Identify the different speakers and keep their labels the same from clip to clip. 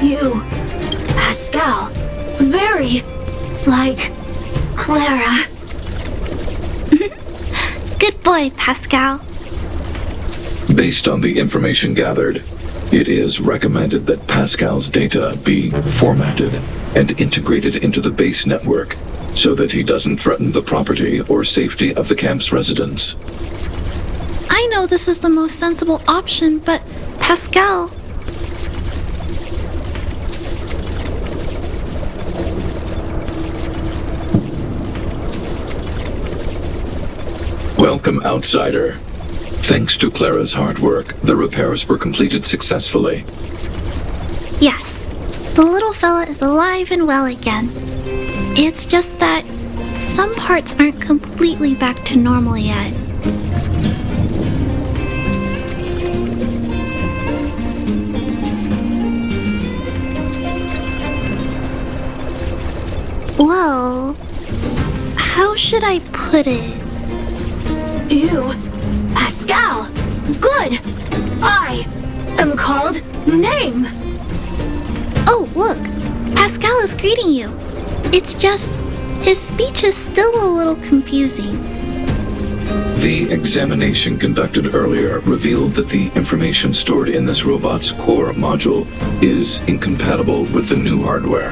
Speaker 1: You, Pascal, very like Clara.
Speaker 2: Good boy, Pascal.
Speaker 3: Based on the information gathered, it is recommended that Pascal's data be formatted and integrated into the base network so that he doesn't threaten the property or safety of the camp's residents.
Speaker 2: I know this is the most sensible option, but Pascal...
Speaker 3: Welcome, outsider. Thanks to Clara's hard work, the repairs were completed successfully.
Speaker 2: Yes, the little fella is alive and well again. It's just that some parts aren't completely back to normal yet. Well, how should I put it?
Speaker 1: You, Pascal, good. I am called Name.
Speaker 2: Oh, look, Pascal is greeting you. It's just, his speech is still a little confusing.
Speaker 3: The examination conducted earlier revealed that the information stored in this robot's core module is incompatible with the new hardware.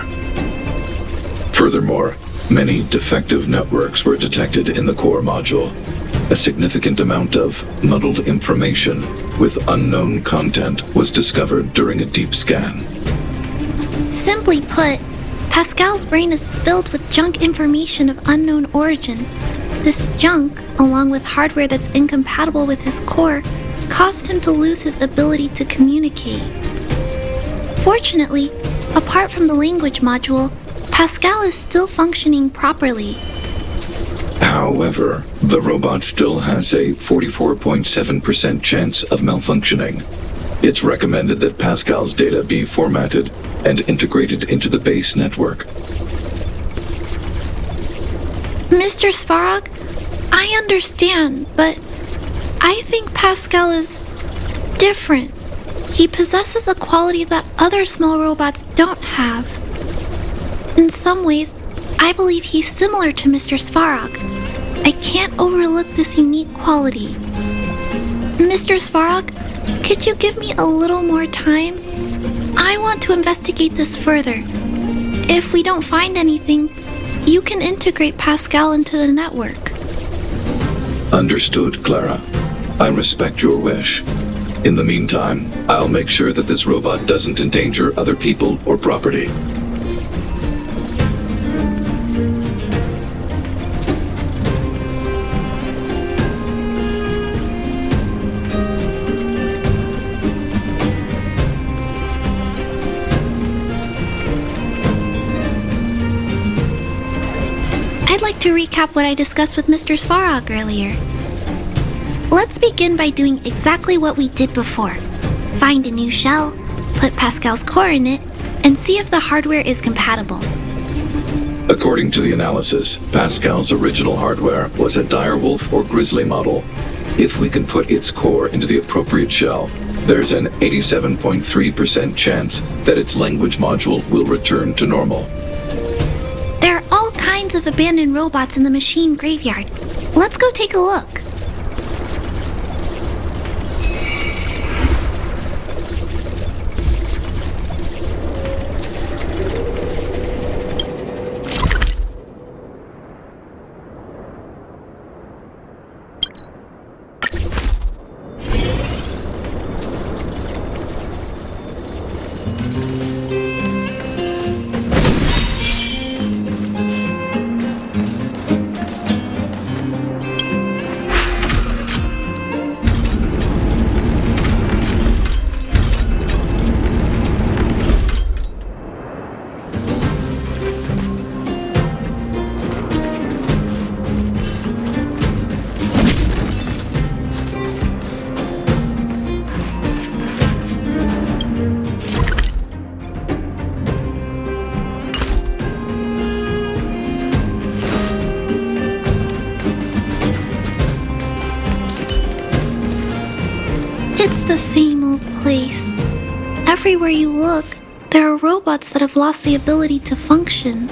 Speaker 3: Furthermore, many defective networks were detected in the core module. A significant amount of muddled information with unknown content was discovered during a deep scan.
Speaker 2: Simply put, Pascal's brain is filled with junk information of unknown origin. This junk, along with hardware that's incompatible with his core, caused him to lose his ability to communicate. Fortunately, apart from the language module, Pascal is still functioning properly.
Speaker 3: However, the robot still has a 44.7% chance of malfunctioning. It's recommended that Pascal's data be formatted and integrated into the base network.
Speaker 2: Mr. Svarog, I understand, but I think Pascal is different. He possesses a quality that other small robots don't have. In some ways, I believe he's similar to Mr. Svarog. I can't overlook this unique quality. Mr. Svarog, could you give me a little more time? I want to investigate this further. If we don't find anything, you can integrate Pascal into the network.
Speaker 3: Understood, Clara. I respect your wish. In the meantime, I'll make sure that this robot doesn't endanger other people or property.
Speaker 2: I'd like to recap what I discussed with Mr. Svarog earlier. Let's begin by doing exactly what we did before. Find a new shell, put Pascal's core in it, and see if the hardware is compatible.
Speaker 3: According to the analysis, Pascal's original hardware was a direwolf or grizzly model. If we can put its core into the appropriate shell, there's an 87.3% chance that its language module will return to normal.
Speaker 2: There are all kinds of abandoned robots in the machine graveyard. Let's go take a look. It's the same old place. Everywhere you look, there are robots that have lost the ability to function.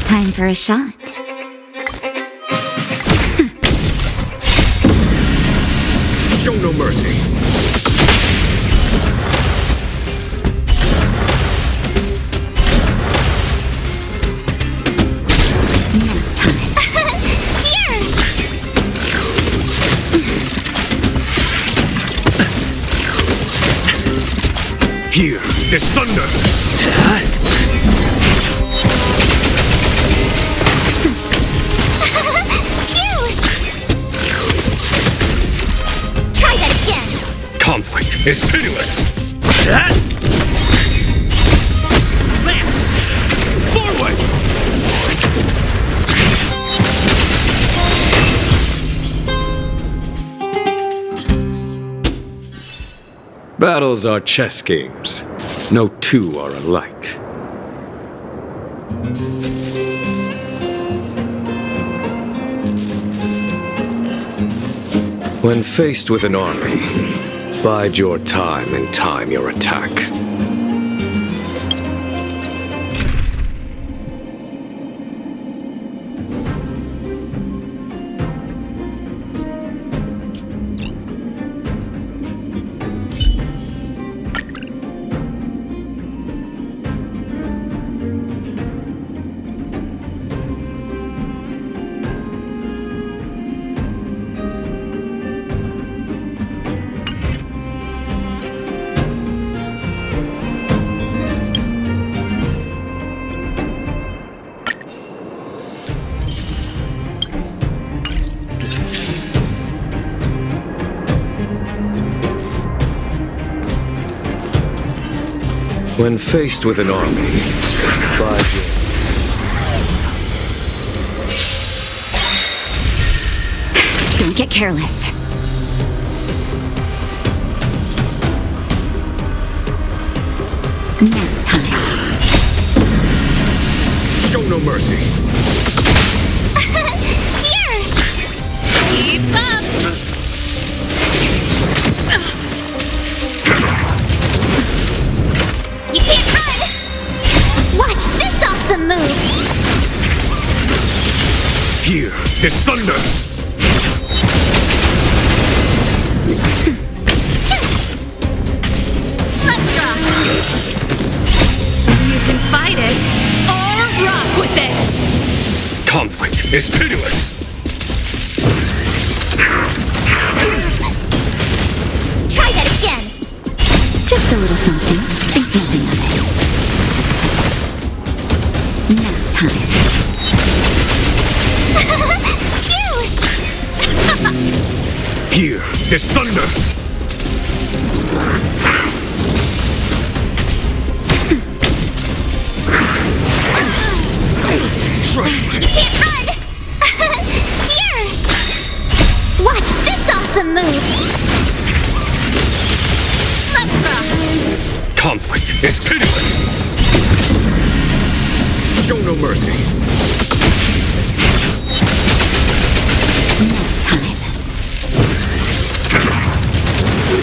Speaker 4: Time for a shot.
Speaker 5: Show no mercy. Here, there's thunder.
Speaker 4: Try that again.
Speaker 5: Conflict is pitiless. Forward. Battles are chess games. No two are alike. When faced with an army, bide your time and time your attack. When faced with an army, by
Speaker 4: Don't get careless. Nap time.
Speaker 5: show no mercy.
Speaker 4: Here! Keep up! You can't run! Watch this awesome move!
Speaker 5: Here is thunder.
Speaker 4: Let's rock! You can fight it, or rock with it!
Speaker 5: Conflict is pitiless.
Speaker 4: Try that again! Just a little something. Think nothing of it. Nap time. Phew!
Speaker 5: Here is thunder.
Speaker 4: You can't run! Here! Watch this awesome move! Let's rock!
Speaker 5: Conflict is pitiless. Show no mercy.
Speaker 4: Nap time.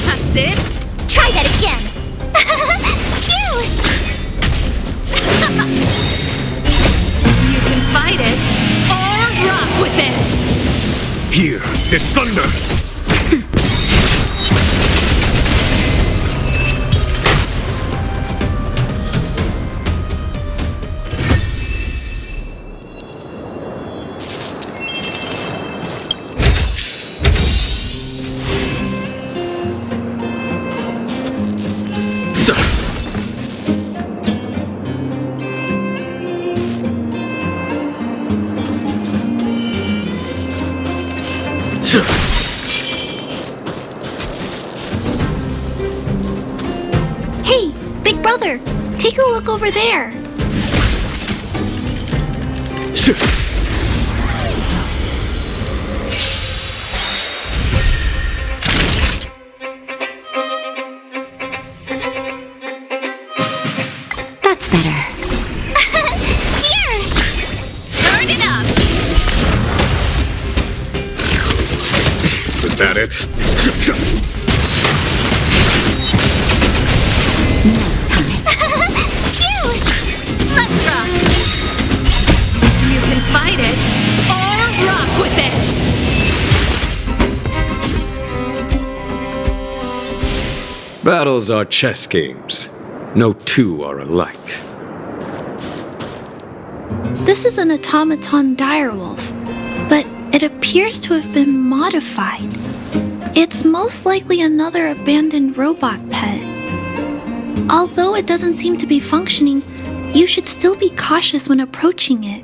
Speaker 4: That's it! Try that again! Phew! You can fight it, or rock with it!
Speaker 5: Here is thunder. Sir. Sir.
Speaker 2: Hey, big brother, take a look over there.
Speaker 5: Sir.
Speaker 4: That's better. Here! Turn it up!
Speaker 5: Was that it?
Speaker 4: Nap time. Phew! Let's rock! You can fight it, or rock with it!
Speaker 5: Battles are chess games. No two are alike.
Speaker 2: This is an automaton direwolf, but it appears to have been modified. It's most likely another abandoned robot pet. Although it doesn't seem to be functioning, you should still be cautious when approaching it.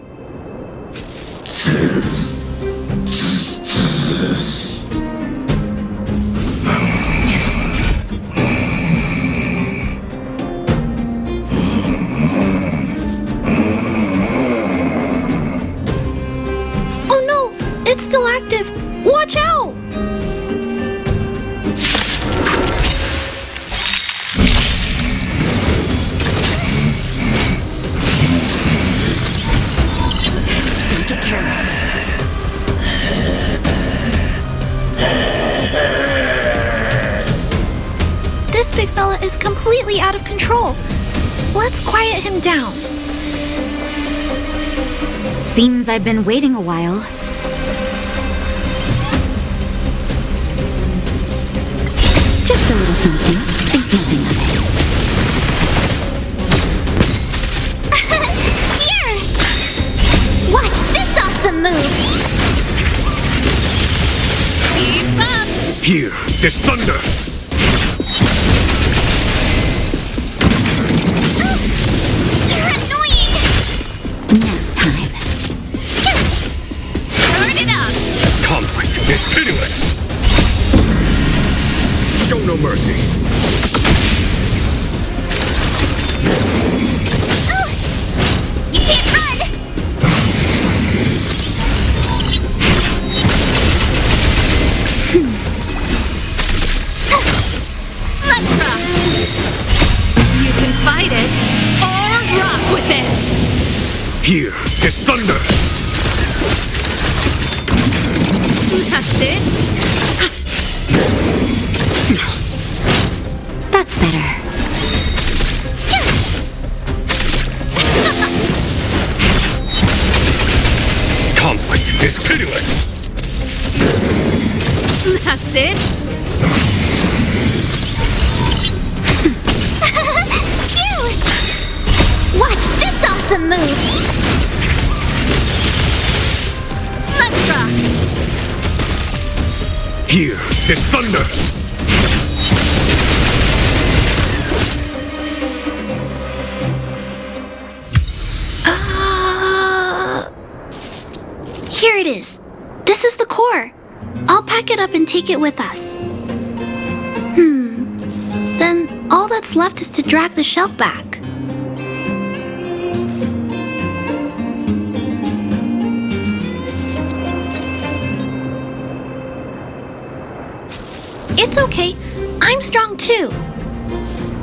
Speaker 2: Oh no! It's still active! Watch out! This big fella is completely out of control. Let's quiet him down.
Speaker 4: Seems I've been waiting a while. Just a little something. Think nothing of it. Here! Watch this awesome move! Keep up!
Speaker 5: Here is thunder.
Speaker 4: You're annoying! Nap time. Turn it up!
Speaker 5: Conflict is pitiless. Show no mercy.
Speaker 2: You can't run!
Speaker 4: Let's rock! You can fight it, or rock with it!
Speaker 5: Here is thunder!
Speaker 4: That's it?
Speaker 2: That's better.
Speaker 5: Conflict is pitiless!
Speaker 4: That's it?
Speaker 2: Cute! Watch this awesome move!
Speaker 4: Let's rock!
Speaker 5: Here is thunder!
Speaker 2: Here it is. This is the core. I'll pack it up and take it with us. Then all that's left is to drag the shelf back. It's okay. I'm strong too.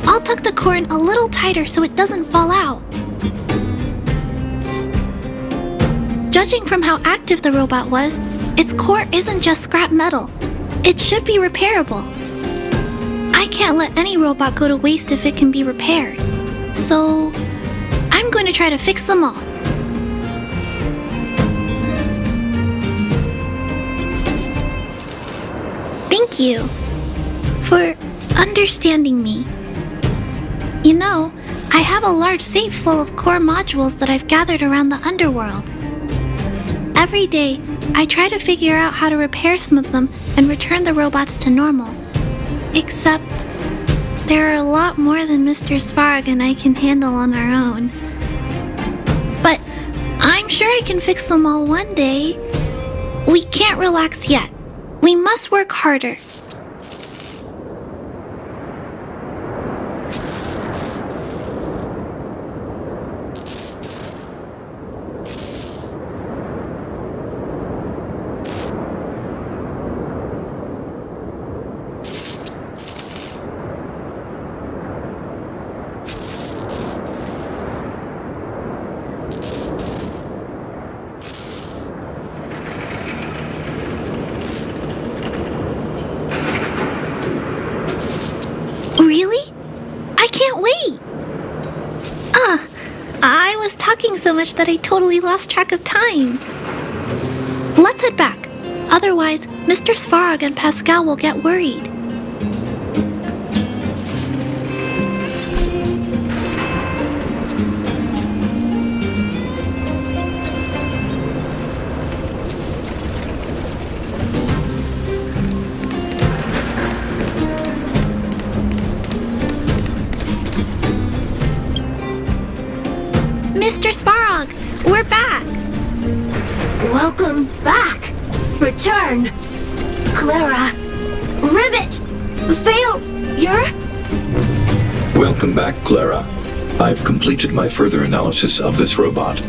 Speaker 2: I'll tuck the core in a little tighter so it doesn't fall out. Judging from how active the robot was, its core isn't just scrap metal. It should be repairable. I can't let any robot go to waste if it can be repaired. So, I'm going to try to fix them all. Thank you for understanding me. You know, I have a large safe full of core modules that I've gathered around the underworld. Every day, I try to figure out how to repair some of them and return the robots to normal. Except, there are a lot more than Mr. Svarg and I can handle on our own. But I'm sure I can fix them all one day. We can't relax yet. We must work harder. Really? I can't wait! I was talking so much that I totally lost track of time. Let's head back. Otherwise, Mr. Svarog and Pascal will get worried. Mr. Svarog, we're back!
Speaker 1: Welcome back. Return. Clara. Rivet. Failure.
Speaker 3: Welcome back, Clara. I've completed my further analysis of this robot.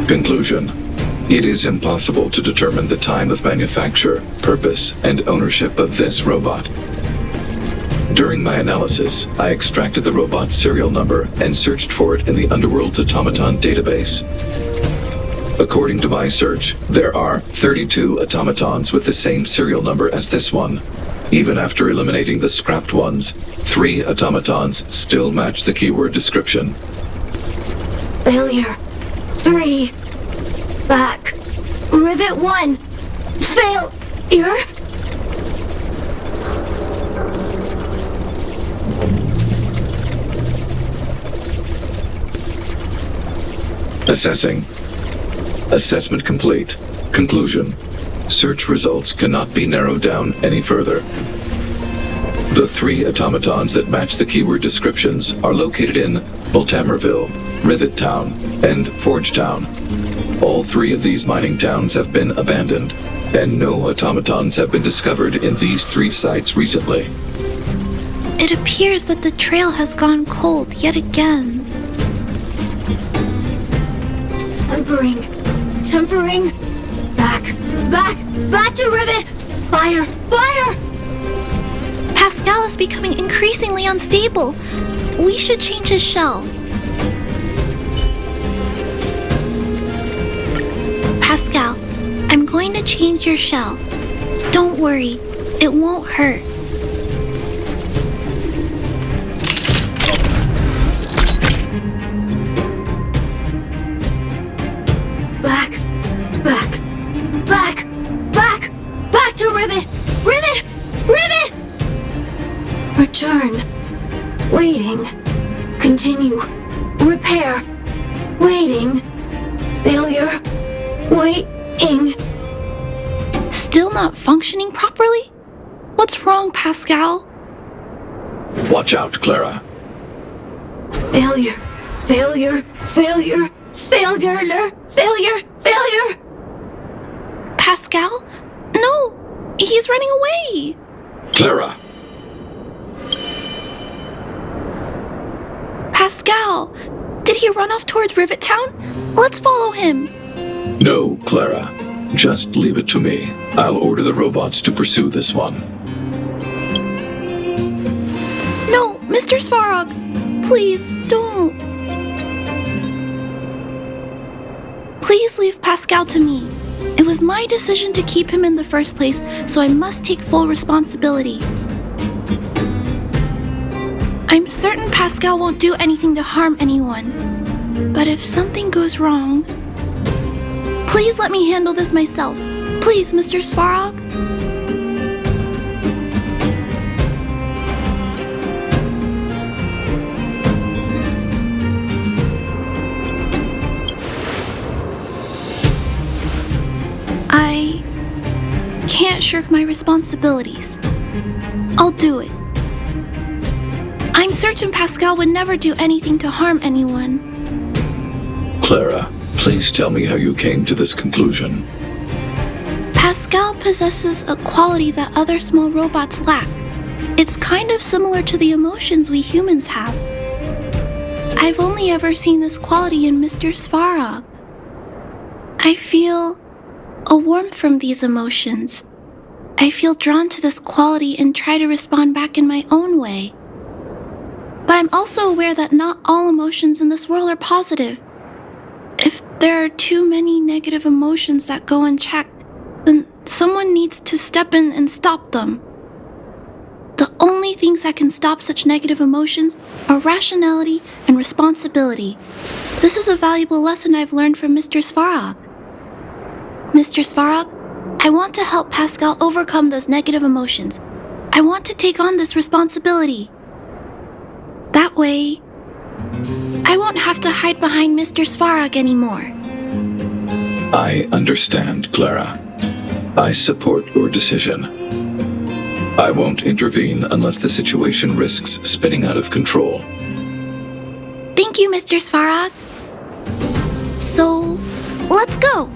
Speaker 3: Conclusion. It is impossible to determine the time of manufacture, purpose, and ownership of this robot. During my analysis, I extracted the robot's serial number and searched for it in the Underworld's automaton database. According to my search, there are 32 automatons with the same serial number as this one. Even after eliminating the scrapped ones, 3 automatons still match the keyword description.
Speaker 1: Failure. 3. Back. Rivet 1. Failure.
Speaker 3: Assessing. Assessment complete. Conclusion. Search results cannot be narrowed down any further. The 3 automatons that match the keyword descriptions are located in Multamerville, Rivet Town, and Forge Town. All 3 of these mining towns have been abandoned, and no automatons have been discovered in these 3 sites recently.
Speaker 2: It appears that the trail has gone cold yet again.
Speaker 1: Tempering. Back to Rivet! Fire!
Speaker 2: Pascal is becoming increasingly unstable. We should change his shell. Pascal, I'm going to change your shell. Don't worry, it won't hurt.
Speaker 1: Back to Rivet! Return. Waiting. Continue. Repair. Waiting. Failure. Waiting.
Speaker 2: Still not functioning properly? What's wrong, Pascal?
Speaker 3: Watch out, Clara.
Speaker 1: Failure.
Speaker 2: Pascal? No! He's running away!
Speaker 3: Clara!
Speaker 2: Pascal! Did he run off towards Rivet Town? Let's follow him!
Speaker 3: No, Clara. Just leave it to me. I'll order the robots to pursue this one.
Speaker 2: No, Mr. Svarog! Please, don't! Please leave Pascal to me. It was my decision to keep him in the first place, so I must take full responsibility. I'm certain Pascal won't do anything to harm anyone. But if something goes wrong... Please let me handle this myself. Please, Mr. Svarog. I can't shirk my responsibilities. I'll do it. I'm certain Pascal would never do anything to harm anyone.
Speaker 3: Clara, please tell me how you came to this conclusion.
Speaker 2: Pascal possesses a quality that other small robots lack. It's kind of similar to the emotions we humans have. I've only ever seen this quality in Mr. Svarog. I feel a warmth from these emotions. I feel drawn to this quality and try to respond back in my own way. But I'm also aware that not all emotions in this world are positive. If there are too many negative emotions that go unchecked, then someone needs to step in and stop them. The only things that can stop such negative emotions are rationality and responsibility. This is a valuable lesson I've learned from Mr. Svarog. Mr. Svarog, I want to help Pascal overcome those negative emotions. I want to take on this responsibility. That way, I won't have to hide behind Mr. Svarog anymore.
Speaker 3: I understand, Clara. I support your decision. I won't intervene unless the situation risks spinning out of control.
Speaker 2: Thank you, Mr. Svarog. So, let's go.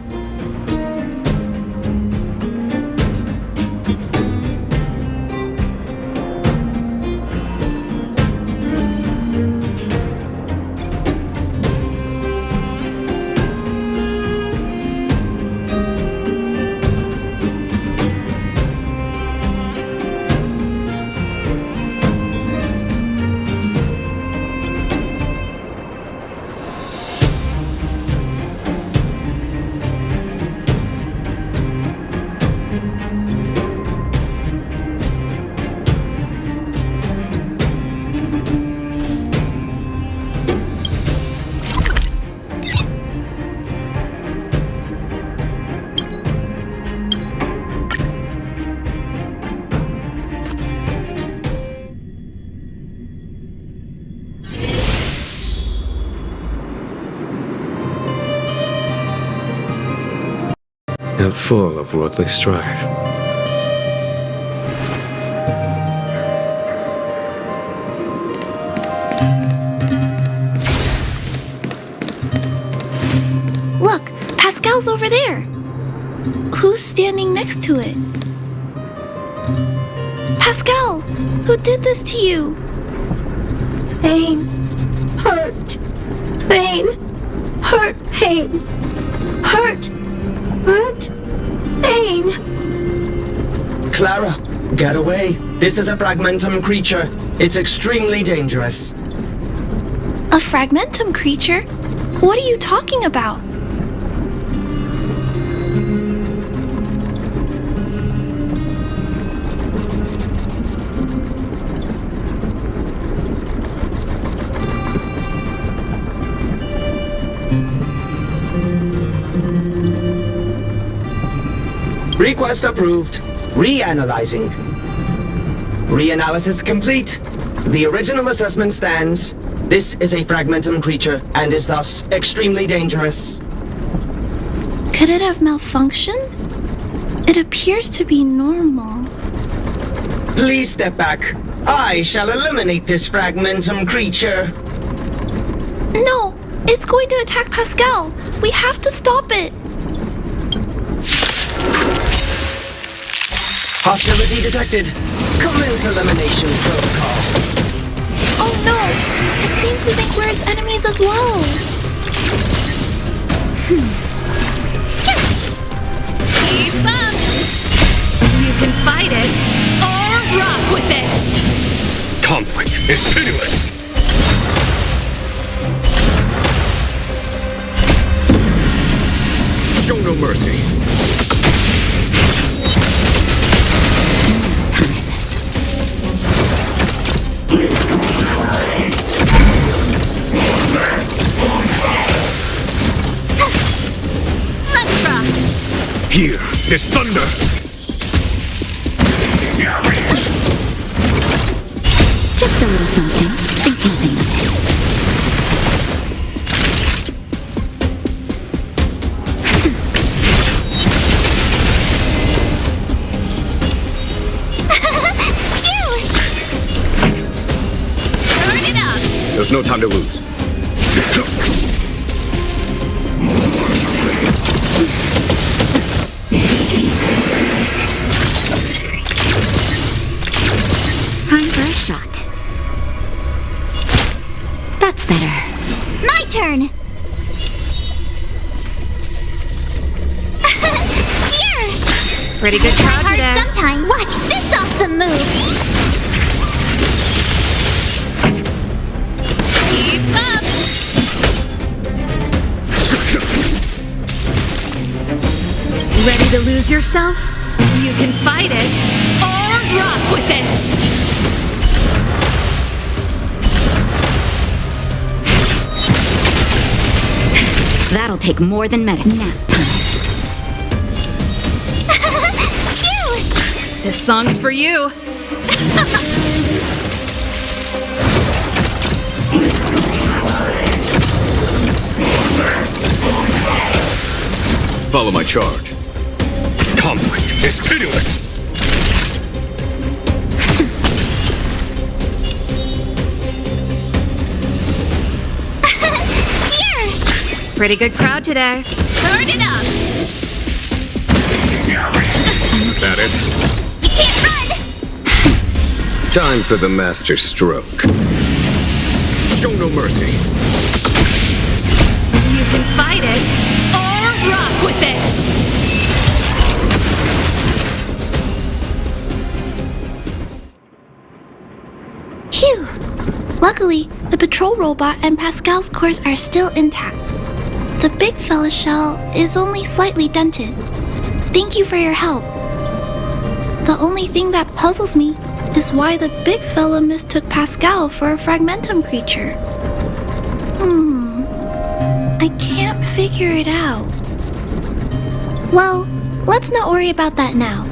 Speaker 5: And full of worldly strife.
Speaker 2: standing next to it. Pascal, who did this to you?
Speaker 1: Pain. Hurt. Pain. Hurt. Pain. Hurt. Hurt. Pain.
Speaker 6: Clara, get away. This is a fragmentum creature. It's extremely dangerous.
Speaker 2: A fragmentum creature? What are you talking about?
Speaker 6: Request approved. Reanalyzing. Reanalysis complete. The original assessment stands. This is a fragmentum creature and is thus extremely dangerous.
Speaker 2: Could it have malfunctioned? It appears to be normal.
Speaker 6: Please step back. I shall eliminate this fragmentum creature.
Speaker 2: No! It's going to attack Pascal! We have to stop it!
Speaker 6: Hostility detected. Commence elimination protocols.
Speaker 2: Oh no! It seems to think we're its enemies as well.
Speaker 4: Keep up! You can fight it, or rock with it!
Speaker 5: Conflict is pitiless! Show no mercy.
Speaker 4: Let's rock!
Speaker 5: Here is thunder!
Speaker 7: Just a little something. Think nothing of it.
Speaker 4: Turn it up!
Speaker 5: There's no time to lose.
Speaker 7: Time for a shot. That's better.
Speaker 2: My turn! Here!
Speaker 4: Pretty good crowd today.
Speaker 2: Sometime. Watch this awesome move!
Speaker 4: Keep up! Ready to lose yourself? You can fight it, or rock with it!
Speaker 7: That'll take more than medic. Nap time.
Speaker 4: This song's for you.
Speaker 5: Follow my charge. Conflict is pitiless!
Speaker 4: Pretty good crowd today. Turn it up!
Speaker 5: That it?
Speaker 2: You can't run!
Speaker 5: Time for the master stroke. Show no mercy.
Speaker 4: You can fight it, or rock with it!
Speaker 2: Phew! Luckily, the patrol robot and Pascal's cores are still intact. The big fella's shell is only slightly dented. Thank you for your help. The only thing that puzzles me is why the big fella mistook Pascal for a fragmentum creature. I can't figure it out. Well, let's not worry about that now.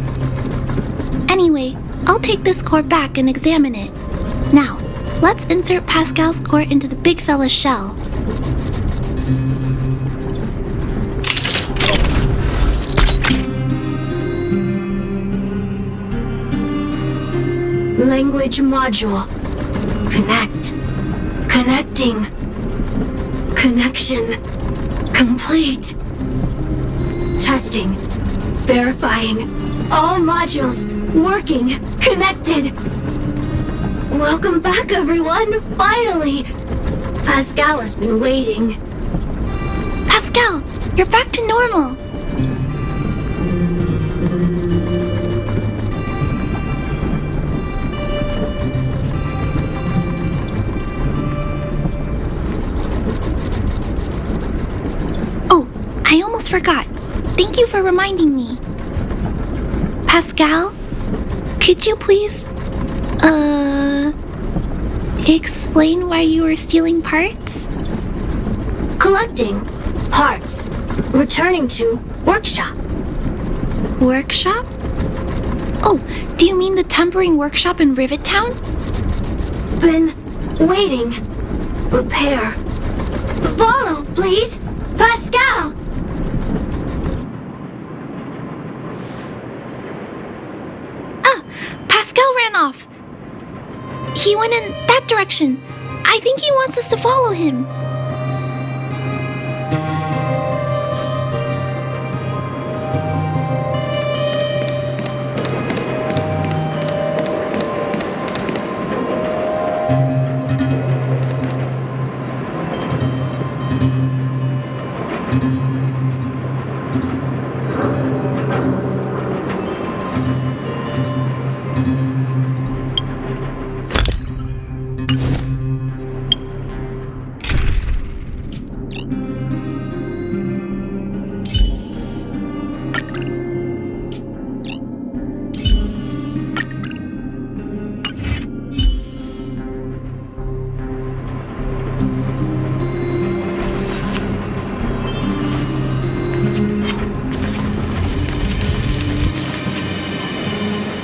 Speaker 2: Anyway, I'll take this core back and examine it. Now, let's insert Pascal's core into the big fella's shell.
Speaker 1: Language module. Connect. Connecting. Connection. Complete. Testing. Verifying. All modules working, connected. Welcome back, everyone. Finally. Pascal has been waiting.
Speaker 2: Pascal, you're back to normal. Oh, I almost forgot. Thank you for reminding me. Pascal, could you please, explain why you were stealing parts?
Speaker 1: Collecting parts. Returning to workshop.
Speaker 2: Workshop? Oh, do you mean the tempering workshop in Rivet Town?
Speaker 1: Been waiting. Repair. Follow, please. Pascal!
Speaker 2: Pascal ran off. He went in that direction. I think he wants us to follow him.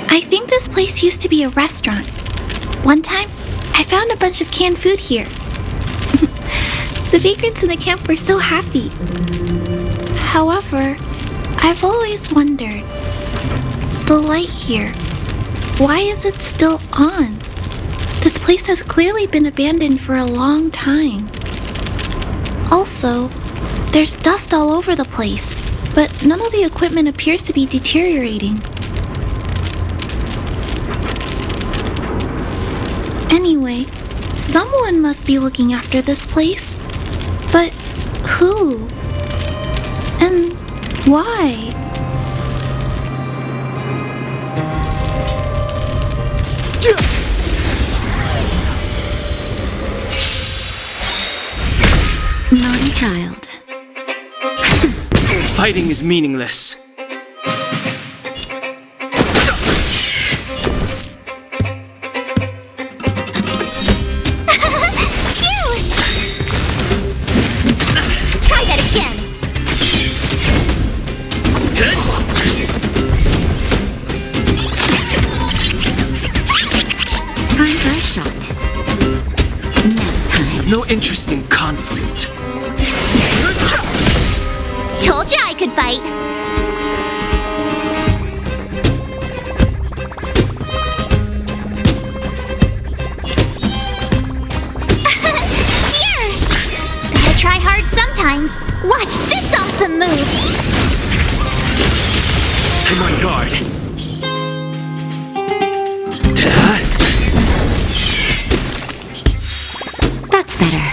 Speaker 2: I think this place used to be a restaurant. One time, I found a bunch of canned food here. The vagrants in the camp were so happy. However, I've always wondered, the light here, why is it still on? This place has clearly been abandoned for a long time. Also, there's dust all over the place, but none of the equipment appears to be deteriorating. Anyway, someone must be looking after this place. But who? And why?
Speaker 7: Naughty child.
Speaker 8: Fighting is meaningless. No interest in conflict.
Speaker 9: Told you I could fight. Here! Gotta try hard sometimes. Watch this awesome move!
Speaker 8: I'm on guard.
Speaker 7: That's better.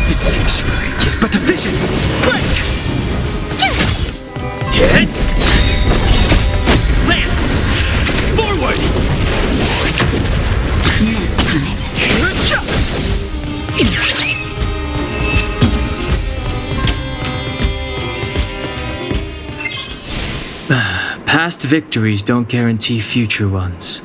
Speaker 8: The sanctuary is but a vision. Break! Hit! Land! Forward! Past victories don't guarantee future ones.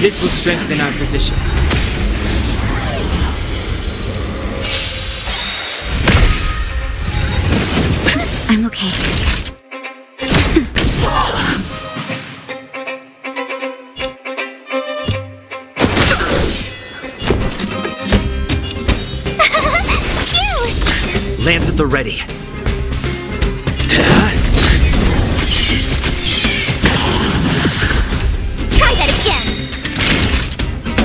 Speaker 8: This will strengthen our position.
Speaker 7: I'm okay.
Speaker 8: Lance at the ready.
Speaker 9: Try that again.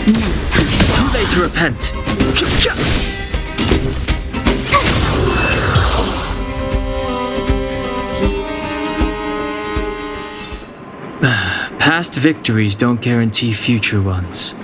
Speaker 7: Next time.
Speaker 8: Too late to repent. Past victories don't guarantee future ones.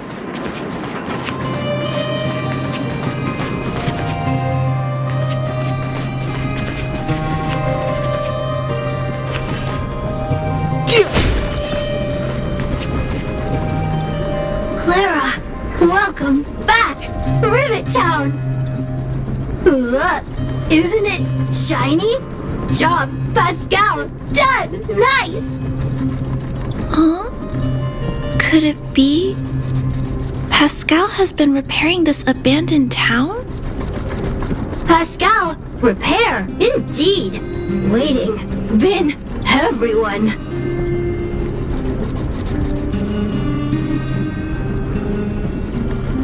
Speaker 1: Clara, welcome back, Rivet Town. Look, isn't it shiny? Job, Pascal, done, nice.
Speaker 2: Huh? Could it be Pascal has been repairing this abandoned town?
Speaker 1: Pascal, repair, indeed. Waiting, been everyone.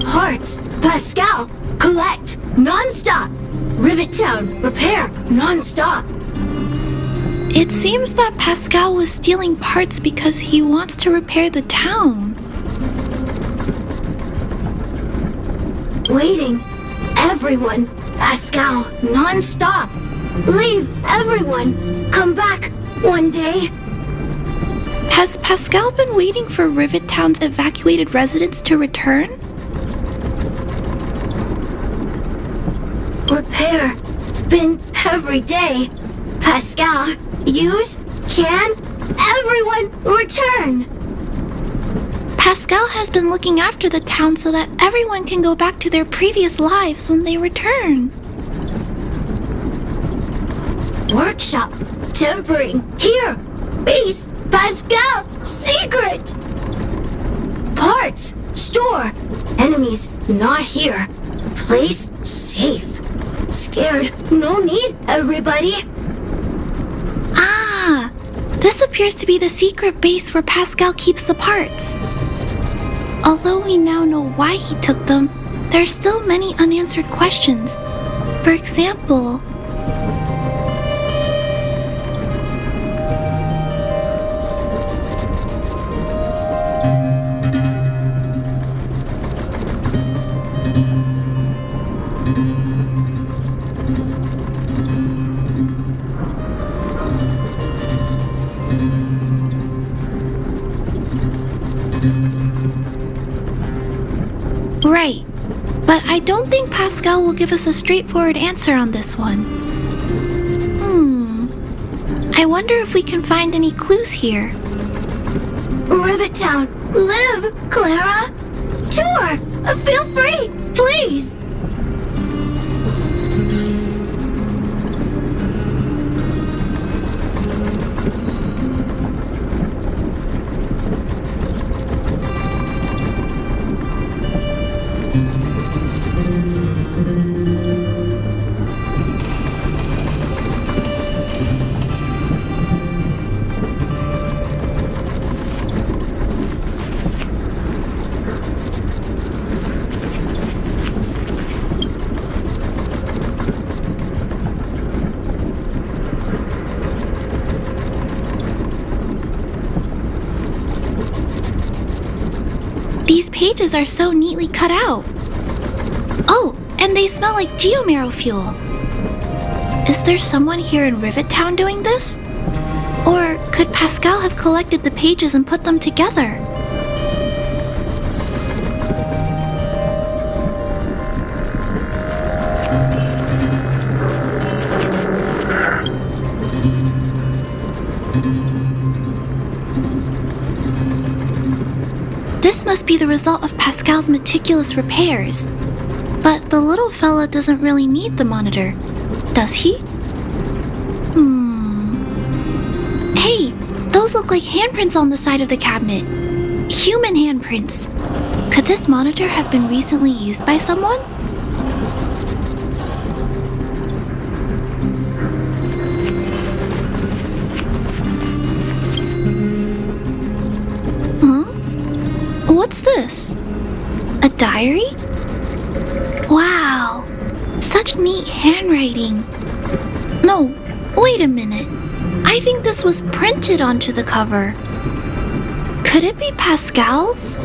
Speaker 1: Hearts, Pascal, collect, non-stop. Rivet Town, repair, non-stop.
Speaker 2: It seems that Pascal was stealing parts because he wants to repair the town.
Speaker 1: Waiting, everyone, Pascal, non-stop. Leave, everyone, come back one day.
Speaker 2: Has Pascal been waiting for Rivet Town's evacuated residents to return?
Speaker 1: Repair, been every day. Pascal, use, can, everyone return.
Speaker 2: Pascal has been looking after the town so that everyone can go back to their previous lives when they return.
Speaker 1: Workshop, tempering, here, base, Pascal, secret. Parts, store, enemies not here. Place safe. Scared, no need, everybody.
Speaker 2: Ah, this appears to be the secret base where Pascal keeps the parts. Although we now know why he took them, there are still many unanswered questions. For example, right, but I don't think Pascal will give us a straightforward answer on this one. I wonder if we can find any clues here.
Speaker 1: Rivet Town, live, Clara. Tour, feel free, please.
Speaker 2: These pages are so neatly cut out. Oh, and they smell like geomarrow fuel. Is there someone here in Rivet Town doing this? Or could Pascal have collected the pages and put them together? This must be the result of Pascal's meticulous repairs. But the little fella doesn't really need the monitor, does he? Hey, those look like handprints on the side of the cabinet. Human handprints. Could this monitor have been recently used by someone? Huh? What's this? A diary? Wow, such neat handwriting. No, wait a minute. I think this was printed onto the cover. Could it be Pascal's?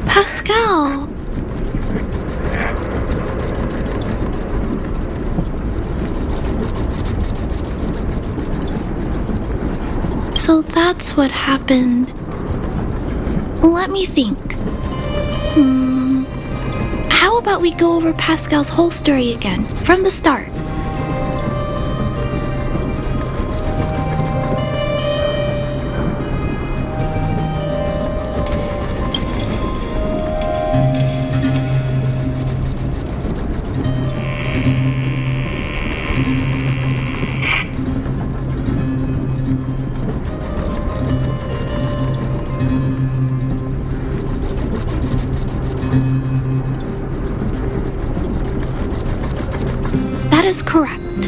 Speaker 2: Pascal! So that's what happened. Let me think. How about we go over Pascal's whole story again, from the start? is correct.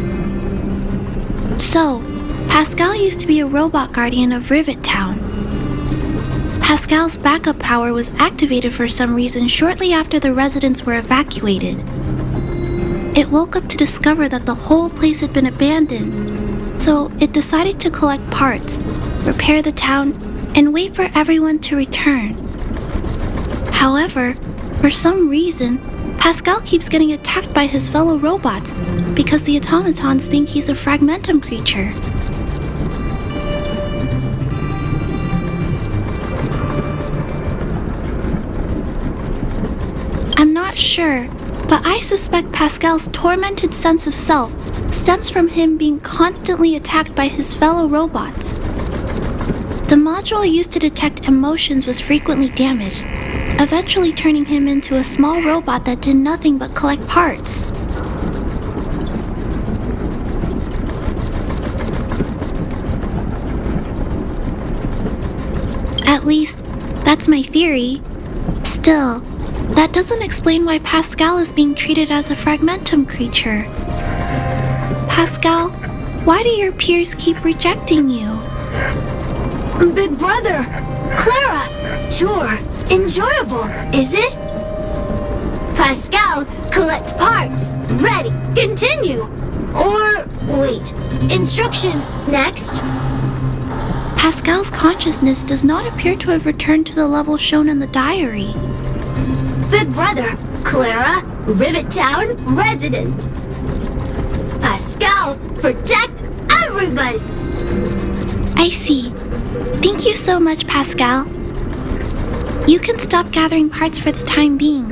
Speaker 2: So, Pascal used to be a robot guardian of Rivet Town. Pascal's backup power was activated for some reason shortly after the residents were evacuated. It woke up to discover that the whole place had been abandoned, so it decided to collect parts, repair the town, and wait for everyone to return. However, for some reason, Pascal keeps getting attacked by his fellow robots because the automatons think he's a fragmentum creature. I'm not sure, but I suspect Pascal's tormented sense of self stems from him being constantly attacked by his fellow robots. The module used to detect emotions was frequently damaged, eventually turning him into a small robot that did nothing but collect parts. At least, that's my theory. Still, that doesn't explain why Pascal is being treated as a fragmentum creature. Pascal, why do your peers keep rejecting you?
Speaker 1: Big brother, Clara, tour, enjoyable, is it? Pascal, collect parts, ready, continue. Or, wait, instruction, next.
Speaker 2: Pascal's consciousness does not appear to have returned to the level shown in the diary.
Speaker 1: Big brother, Clara, Rivet Town, resident. Pascal, protect everybody.
Speaker 2: I see. Thank you so much, Pascal. You can stop gathering parts for the time being.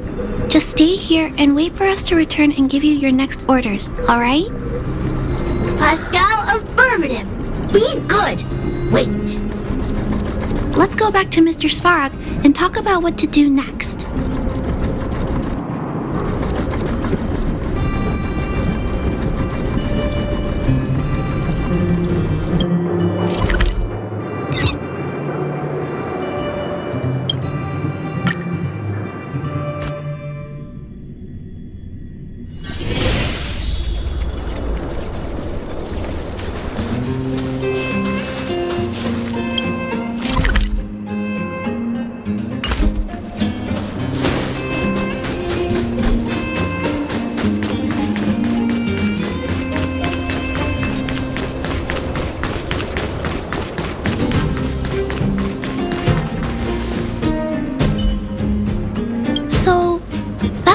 Speaker 2: Just stay here and wait for us to return and give you your next orders, alright?
Speaker 1: Pascal, affirmative. Be good. Wait.
Speaker 2: Let's go back to Mr. Svarog and talk about what to do next.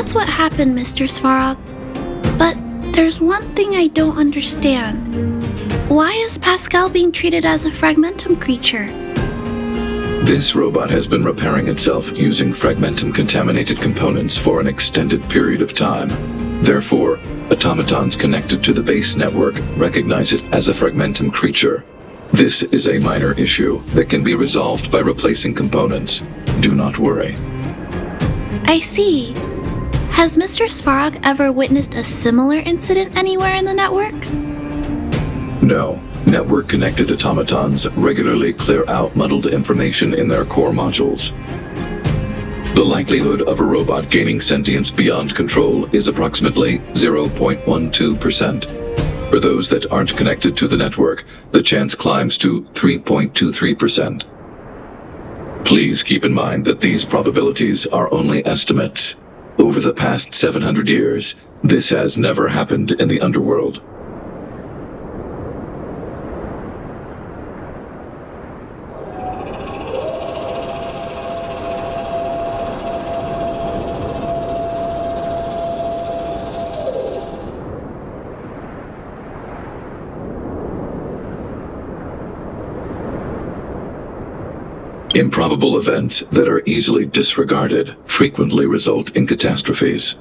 Speaker 2: That's what happened, Mr. Svarog. But there's one thing I don't understand. Why is Pascal being treated as a fragmentum creature?
Speaker 3: This robot has been repairing itself using fragmentum-contaminated components for an extended period of time. Therefore, automatons connected to the base network recognize it as a fragmentum creature. This is a minor issue that can be resolved by replacing components. Do not worry.
Speaker 2: I see. Has Mr. Svarog ever witnessed a similar incident anywhere in the network?
Speaker 3: No. Network-connected automatons regularly clear out muddled information in their core modules. The likelihood of a robot gaining sentience beyond control is approximately 0.12%. For those that aren't connected to the network, the chance climbs to 3.23%. Please keep in mind that these probabilities are only estimates. Over the past 700 years, this has never happened in the underworld. Improbable events that are easily disregarded frequently result in catastrophes.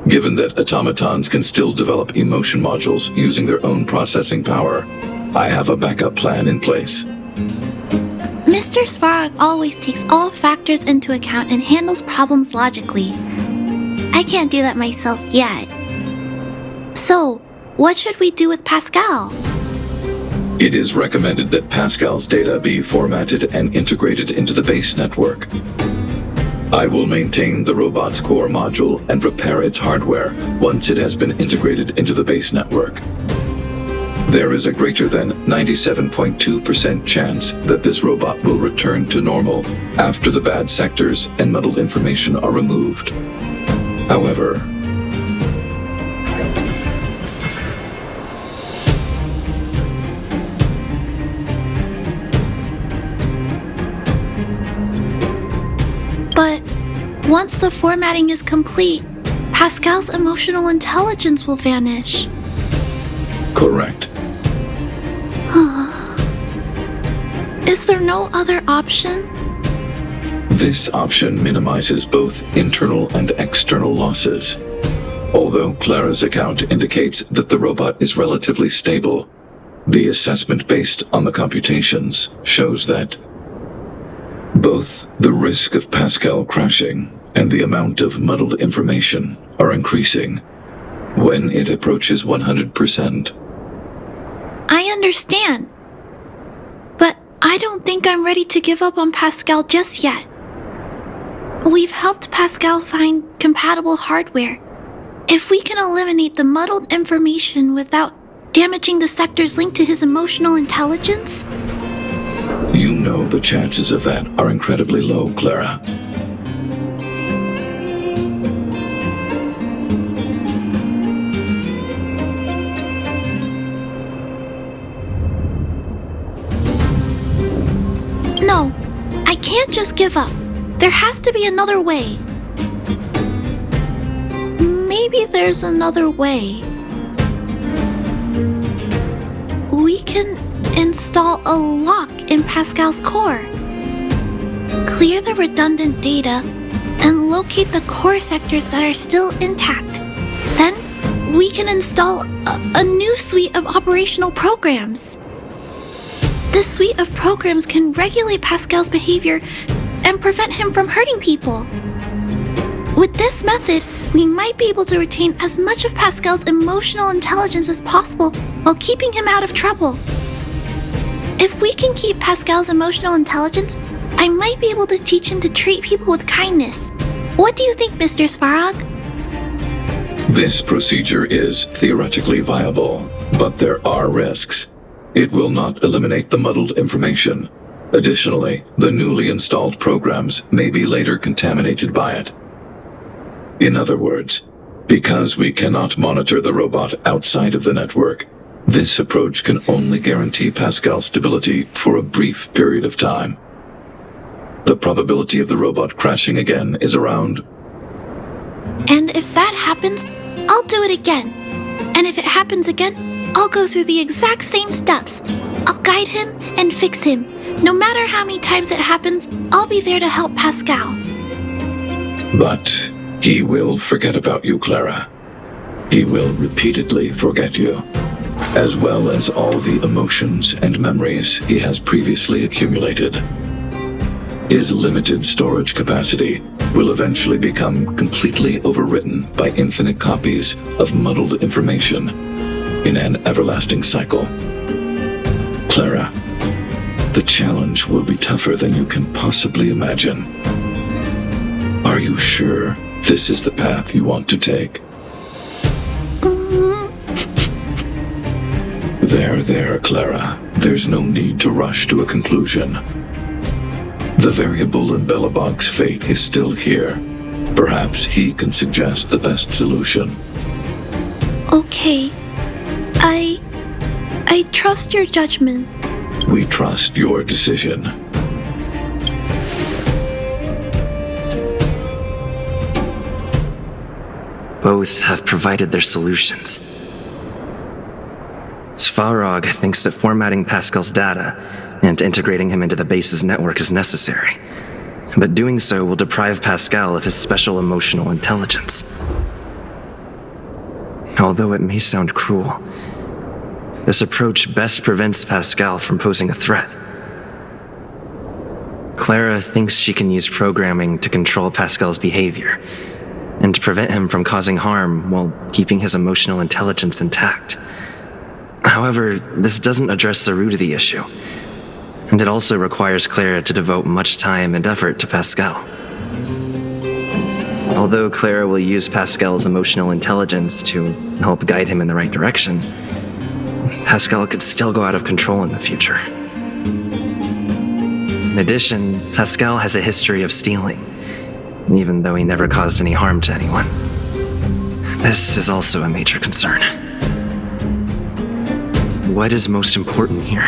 Speaker 3: Given that automatons can still develop emotion modules using their own processing power, I have a backup plan in place.
Speaker 2: Mr. Svarog always takes all factors into account and handles problems logically. I can't do that myself yet. So, what should we do with Pascal?
Speaker 3: It is recommended that Pascal's data be formatted and integrated into the base network. I will maintain the robot's core module and repair its hardware once it has been integrated into the base network. There is a greater than 97.2% chance that this robot will return to normal after the bad sectors and muddled information are removed. However,
Speaker 2: but once the formatting is complete, Pascal's emotional intelligence will vanish.
Speaker 3: correct.
Speaker 2: Is there no other option?
Speaker 3: This option minimizes both internal and external losses. Although Clara's account indicates that the robot is relatively stable, the assessment based on the computations shows that both the risk of Pascal crashing and the amount of muddled information are increasing when it approaches 100%.
Speaker 2: I understand. But I don't think I'm ready to give up on Pascal just yet. We've helped Pascal find compatible hardware. If we can eliminate the muddled information without damaging the sectors linked to his emotional intelligence?
Speaker 3: You know the chances of that are incredibly low, Clara.
Speaker 2: No, I can't just give up. There has to be another way. Maybe there's another way. We can install a lock in Pascal's core. Clear the redundant data and locate the core sectors that are still intact. Then we can install a new suite of operational programs. This suite of programs can regulate Pascal's behavior and prevent him from hurting people. With this method, we might be able to retain as much of Pascal's emotional intelligence as possible while keeping him out of trouble. If we can keep Pascal's emotional intelligence, I might be able to teach him to treat people with kindness. What do you think, Mr. Svarog?
Speaker 3: This procedure is theoretically viable, but there are risks. It will not eliminate the muddled information. Additionally, the newly installed programs may be later contaminated by it. In other words, because we cannot monitor the robot outside of the network, this approach can only guarantee Pascal's stability for a brief period of time. The probability of the robot crashing again is around...
Speaker 2: And if that happens, I'll do it again. And if it happens again, I'll go through the exact same steps. I'll guide him and fix him. No matter how many times it happens, I'll be there to help Pascal.
Speaker 3: But he will forget about you, Clara. He will repeatedly forget you, as well as all the emotions and memories he has previously accumulated. His limited storage capacity will eventually become completely overwritten by infinite copies of muddled information in an everlasting cycle. Clara, the challenge will be tougher than you can possibly imagine. Are you sure this is the path you want to take? There, Clara. There's no need to rush to a conclusion. The variable in Belobog's fate is still here. Perhaps he can suggest the best solution.
Speaker 2: Okay. I trust your judgment.
Speaker 3: We trust your decision.
Speaker 10: Both have provided their solutions. Svarog thinks that formatting Pascal's data and integrating him into the base's network is necessary, but doing so will deprive Pascal of his special emotional intelligence. Although it may sound cruel, this approach best prevents Pascal from posing a threat. Clara thinks she can use programming to control Pascal's behavior and to prevent him from causing harm while keeping his emotional intelligence intact. However, this doesn't address the root of the issue, and it also requires Clara to devote much time and effort to Pascal. Although Clara will use Pascal's emotional intelligence to help guide him in the right direction, Pascal could still go out of control in the future. In addition, Pascal has a history of stealing, even though he never caused any harm to anyone. This is also a major concern. What is most important here?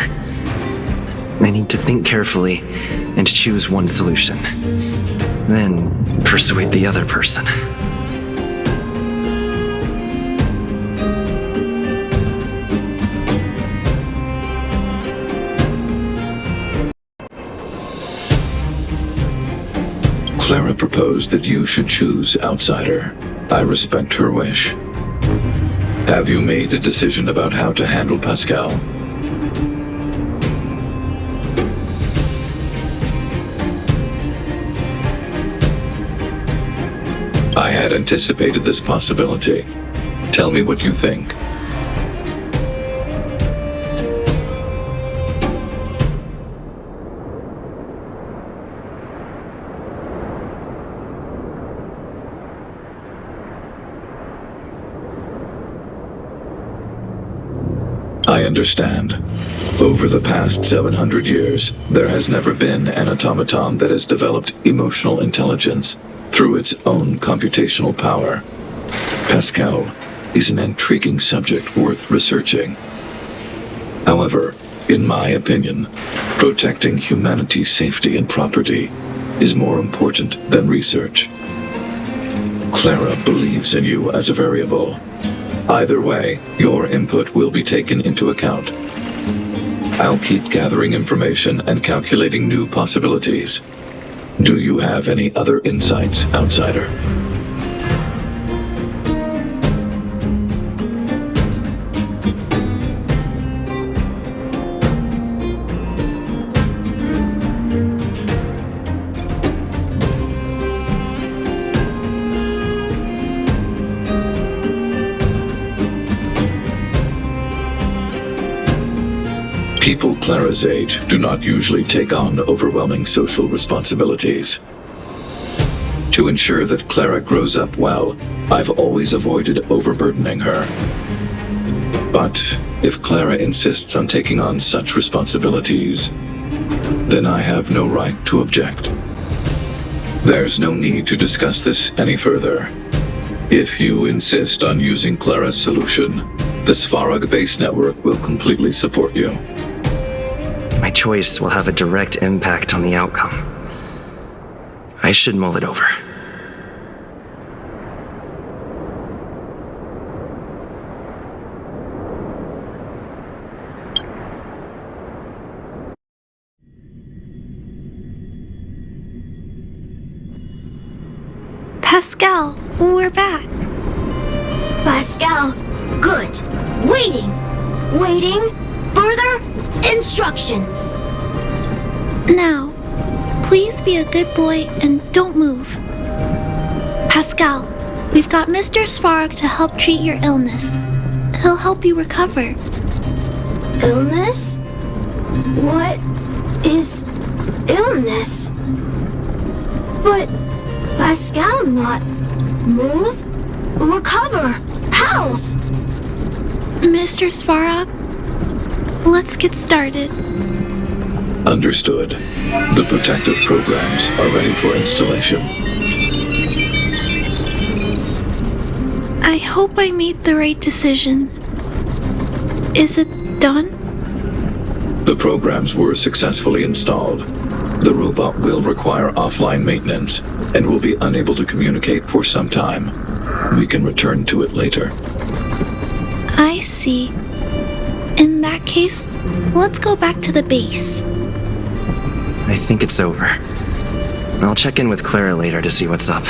Speaker 10: I need to think carefully and choose one solution. Then persuade the other person.
Speaker 3: Clara proposed that you should choose Outsider. I respect her wish. Have you made a decision about how to handle Pascal? I had anticipated this possibility. Tell me what you think. I understand. Over the past 700 years, there has never been an automaton that has developed emotional intelligence through its own computational power. Pascal is an intriguing subject worth researching. However, in my opinion, protecting humanity's safety and property is more important than research. Clara believes in you as a variable. Either way, your input will be taken into account. I'll keep gathering information and calculating new possibilities. Do you have any other insights, Outsider? People Clara's age do not usually take on overwhelming social responsibilities. To ensure that Clara grows up well, I've always avoided overburdening her. But if Clara insists on taking on such responsibilities, then I have no right to object. There's no need to discuss this any further. If you insist on using Clara's solution, the Svarog base network will completely support you.
Speaker 10: My choice will have a direct impact on the outcome. I should mull it over.
Speaker 2: Pascal, we're back.
Speaker 1: Pascal, good. Waiting. Waiting. Further instructions.
Speaker 2: Now, please be a good boy and don't move. Pascal, we've got Mr. Svarog to help treat your illness. He'll help you recover.
Speaker 1: Illness? What is illness? But Pascal not move, recover, health.
Speaker 2: Mr. Svarog, let's get started.
Speaker 3: Understood. The protective programs are ready for installation.
Speaker 2: I hope I made the right decision. Is it done?
Speaker 3: The programs were successfully installed. The robot will require offline maintenance and will be unable to communicate for some time. We can return to it later.
Speaker 2: I see. In that case, let's go back to the base.
Speaker 10: I think it's over. I'll check in with Clara later to see what's up.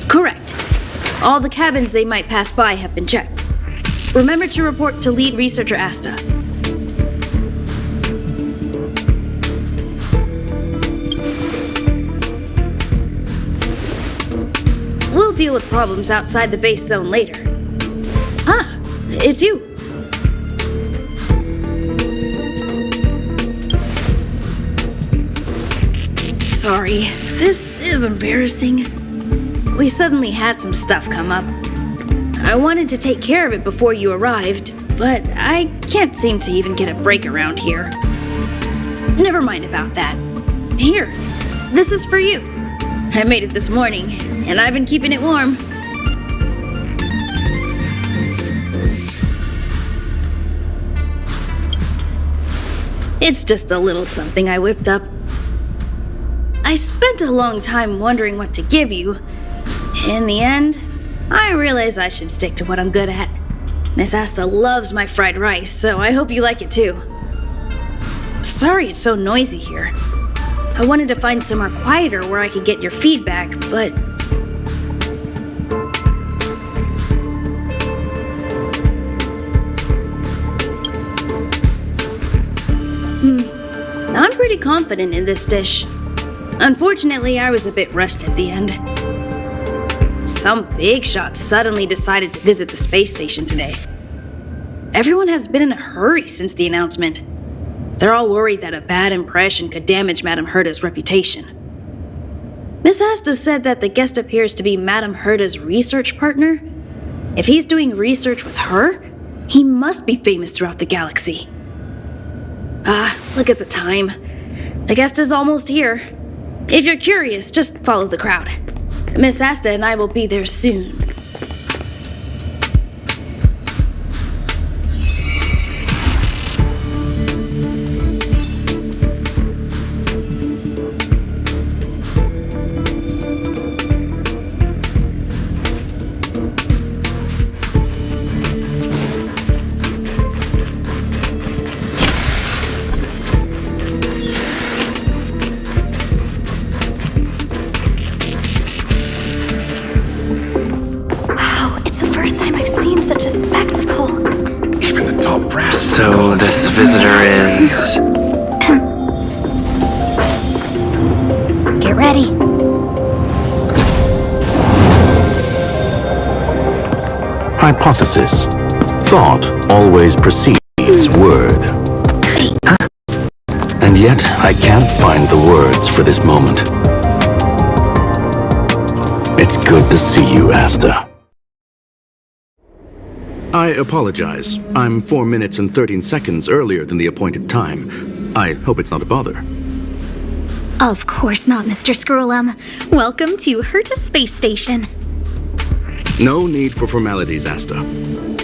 Speaker 11: Correct. All the cabins they might pass by have been checked. Remember to report to lead researcher Asta. We'll deal with problems outside the base zone later. Ah, it's you. Sorry, this is embarrassing. We suddenly had some stuff come up. I wanted to take care of it before you arrived, but I can't seem to even get a break around here. Never mind about that. Here, this is for you. I made it this morning, and I've been keeping it warm. It's just a little something I whipped up. I spent a long time wondering what to give you. In the end, I realized I should stick to what I'm good at. Miss Asta loves my fried rice, so I hope you like it too. Sorry it's so noisy here. I wanted to find somewhere quieter where I could get your feedback, but... I'm pretty confident in this dish. Unfortunately, I was a bit rushed at the end. Some big shot suddenly decided to visit the space station today. Everyone has been in a hurry since the announcement. They're all worried that a bad impression could damage Madame Herta's reputation. Miss Asta said that the guest appears to be Madame Herta's research partner. If he's doing research with her, he must be famous throughout the galaxy. Look at the time. The guest is almost here. If you're curious, just follow the crowd. Miss Asta and I will be there soon.
Speaker 10: So this visitor is...
Speaker 9: Get ready.
Speaker 12: Hypothesis. Thought always precedes word. And yet, I can't find the words for this moment. It's good to see you, Asta. I apologize. I'm 4 minutes and 13 seconds earlier than the appointed time. I hope it's not a bother.
Speaker 9: Of course not, Mr. Screwlum. Welcome to Herta Space Station.
Speaker 12: No need for formalities, Asta.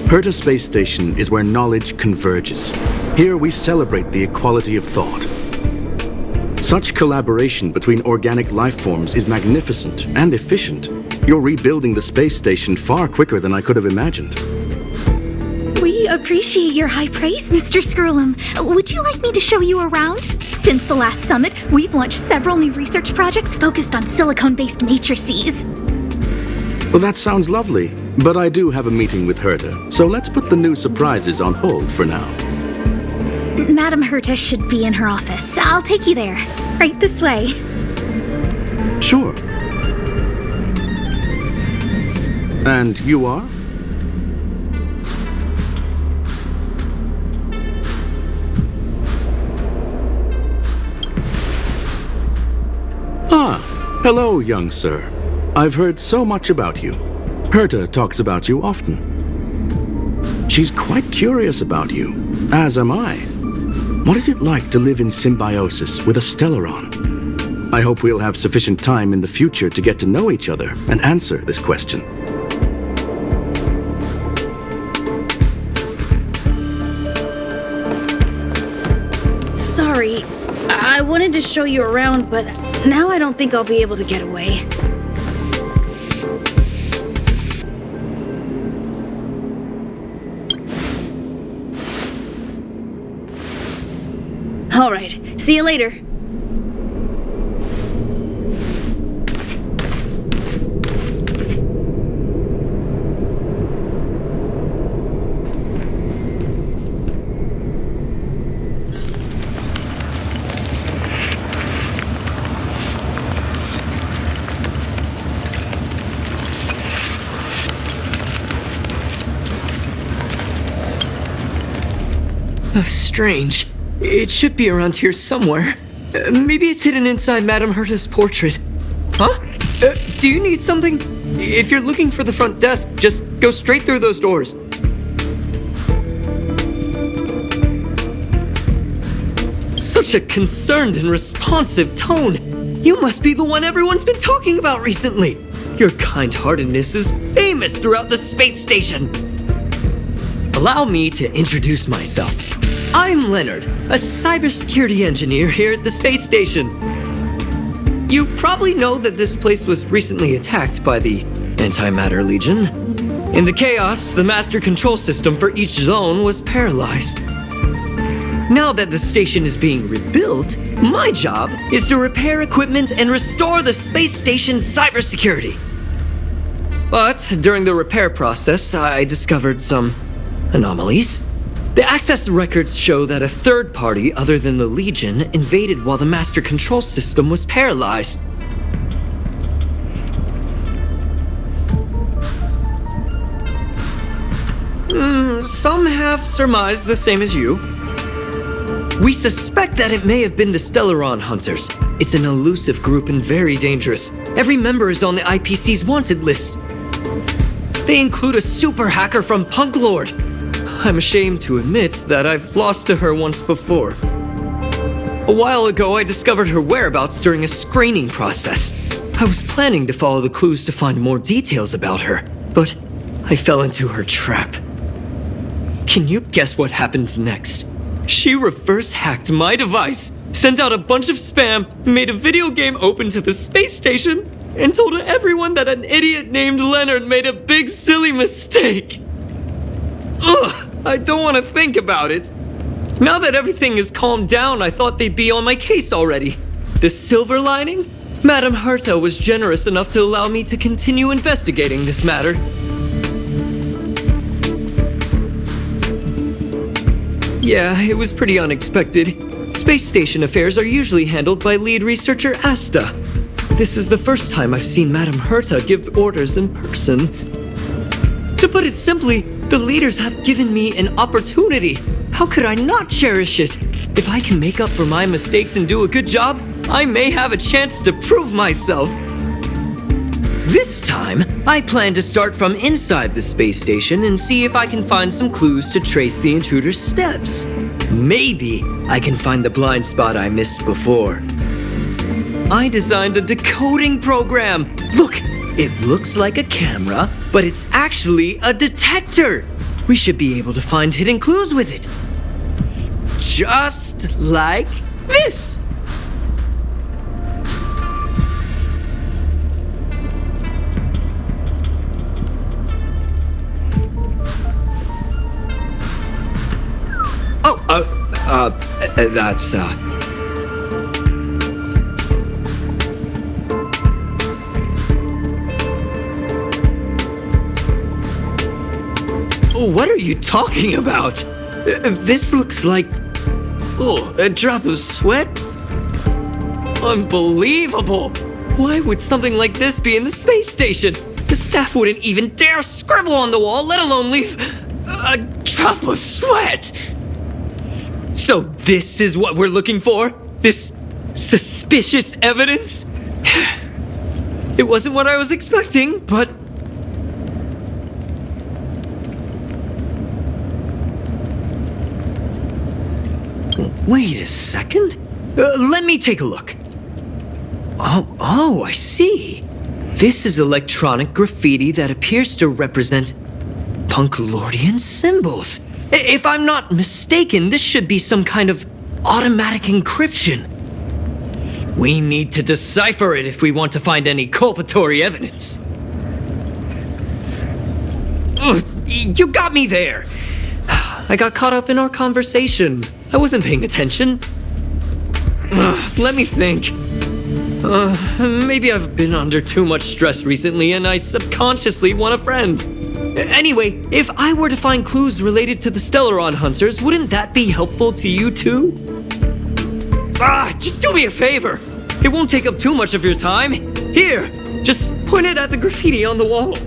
Speaker 12: Herta Space Station is where knowledge converges. Here we celebrate the equality of thought. Such collaboration between organic life forms is magnificent and efficient. You're rebuilding the space station far quicker than I could have imagined.
Speaker 9: We appreciate your high praise, Mr. Screwlum. Would you like me to show you around? Since the last summit, we've launched several new research projects focused on silicone-based matrices.
Speaker 12: Well, that sounds lovely, but I do have a meeting with Herta, so let's put the new surprises on hold for now.
Speaker 9: Madame Herta should be in her office. I'll take you there. Right this way.
Speaker 12: Sure. And you are? Ah, hello, young sir. I've heard so much about you. Herta talks about you often. She's quite curious about you, as am I. What is it like to live in symbiosis with a Stellaron? I hope we'll have sufficient time in the future to get to know each other and answer this question.
Speaker 11: Sorry, I wanted to show you around, but now I don't think I'll be able to get away. Alright, see you later.
Speaker 13: Strange. It should be around here somewhere. Maybe it's hidden inside Madame Herta's portrait. Huh? Do you need something? If you're looking for the front desk, just go straight through those doors. Such a concerned and responsive tone. You must be the one everyone's been talking about recently. Your kind-heartedness is famous throughout the space station. Allow me to introduce myself. I'm Leonard, a cybersecurity engineer here at the space station. You probably know that this place was recently attacked by the Antimatter Legion. In the chaos, the master control system for each zone was paralyzed. Now that the station is being rebuilt, my job is to repair equipment and restore the space station's cybersecurity. But during the repair process, I discovered some anomalies. The access records show that a third party other than the Legion invaded while the master control system was paralyzed. Some have surmised the same as you. We suspect that it may have been the Stellaron Hunters. It's an elusive group and very dangerous. Every member is on the IPC's wanted list. They include a super hacker from Punk Lord. I'm ashamed to admit that I've lost to her once before. A while ago, I discovered her whereabouts during a screening process. I was planning to follow the clues to find more details about her, but I fell into her trap. Can you guess what happened next? She reverse-hacked my device, sent out a bunch of spam, made a video game open to the space station, and told everyone that an idiot named Leonard made a big silly mistake. Ugh, I don't want to think about it. Now that everything is calmed down, I thought they'd be on my case already. The silver lining? Madame Herta was generous enough to allow me to continue investigating this matter. Yeah, it was pretty unexpected. Space station affairs are usually handled by lead researcher Asta. This is the first time I've seen Madame Herta give orders in person. To put it simply, the leaders have given me an opportunity. How could I not cherish it? If I can make up for my mistakes and do a good job, I may have a chance to prove myself. This time, I plan to start from inside the space station and see if I can find some clues to trace the intruder's steps. Maybe I can find the blind spot I missed before. I designed a decoding program. Look, it looks like a camera, but it's actually a detector. We should be able to find hidden clues with it. Just like this. That's, What are you talking about? This looks like... Oh, a drop of sweat? Unbelievable! Why would something like this be in the space station? The staff wouldn't even dare scribble on the wall, let alone leave a drop of sweat! So this is what we're looking for? This suspicious evidence? It wasn't what I was expecting, but... Wait a second. Let me take a look. Oh, I see. This is electronic graffiti that appears to represent Punklordian symbols. If I'm not mistaken, this should be some kind of automatic encryption. We need to decipher it if we want to find any culpatory evidence. Ugh, you got me there. I got caught up in our conversation. I wasn't paying attention. Let me think. Maybe I've been under too much stress recently and I subconsciously want a friend. Anyway, if I were to find clues related to the Stellaron Hunters, wouldn't that be helpful to you too? Just do me a favor. It won't take up too much of your time. Here, just point it at the graffiti on the wall.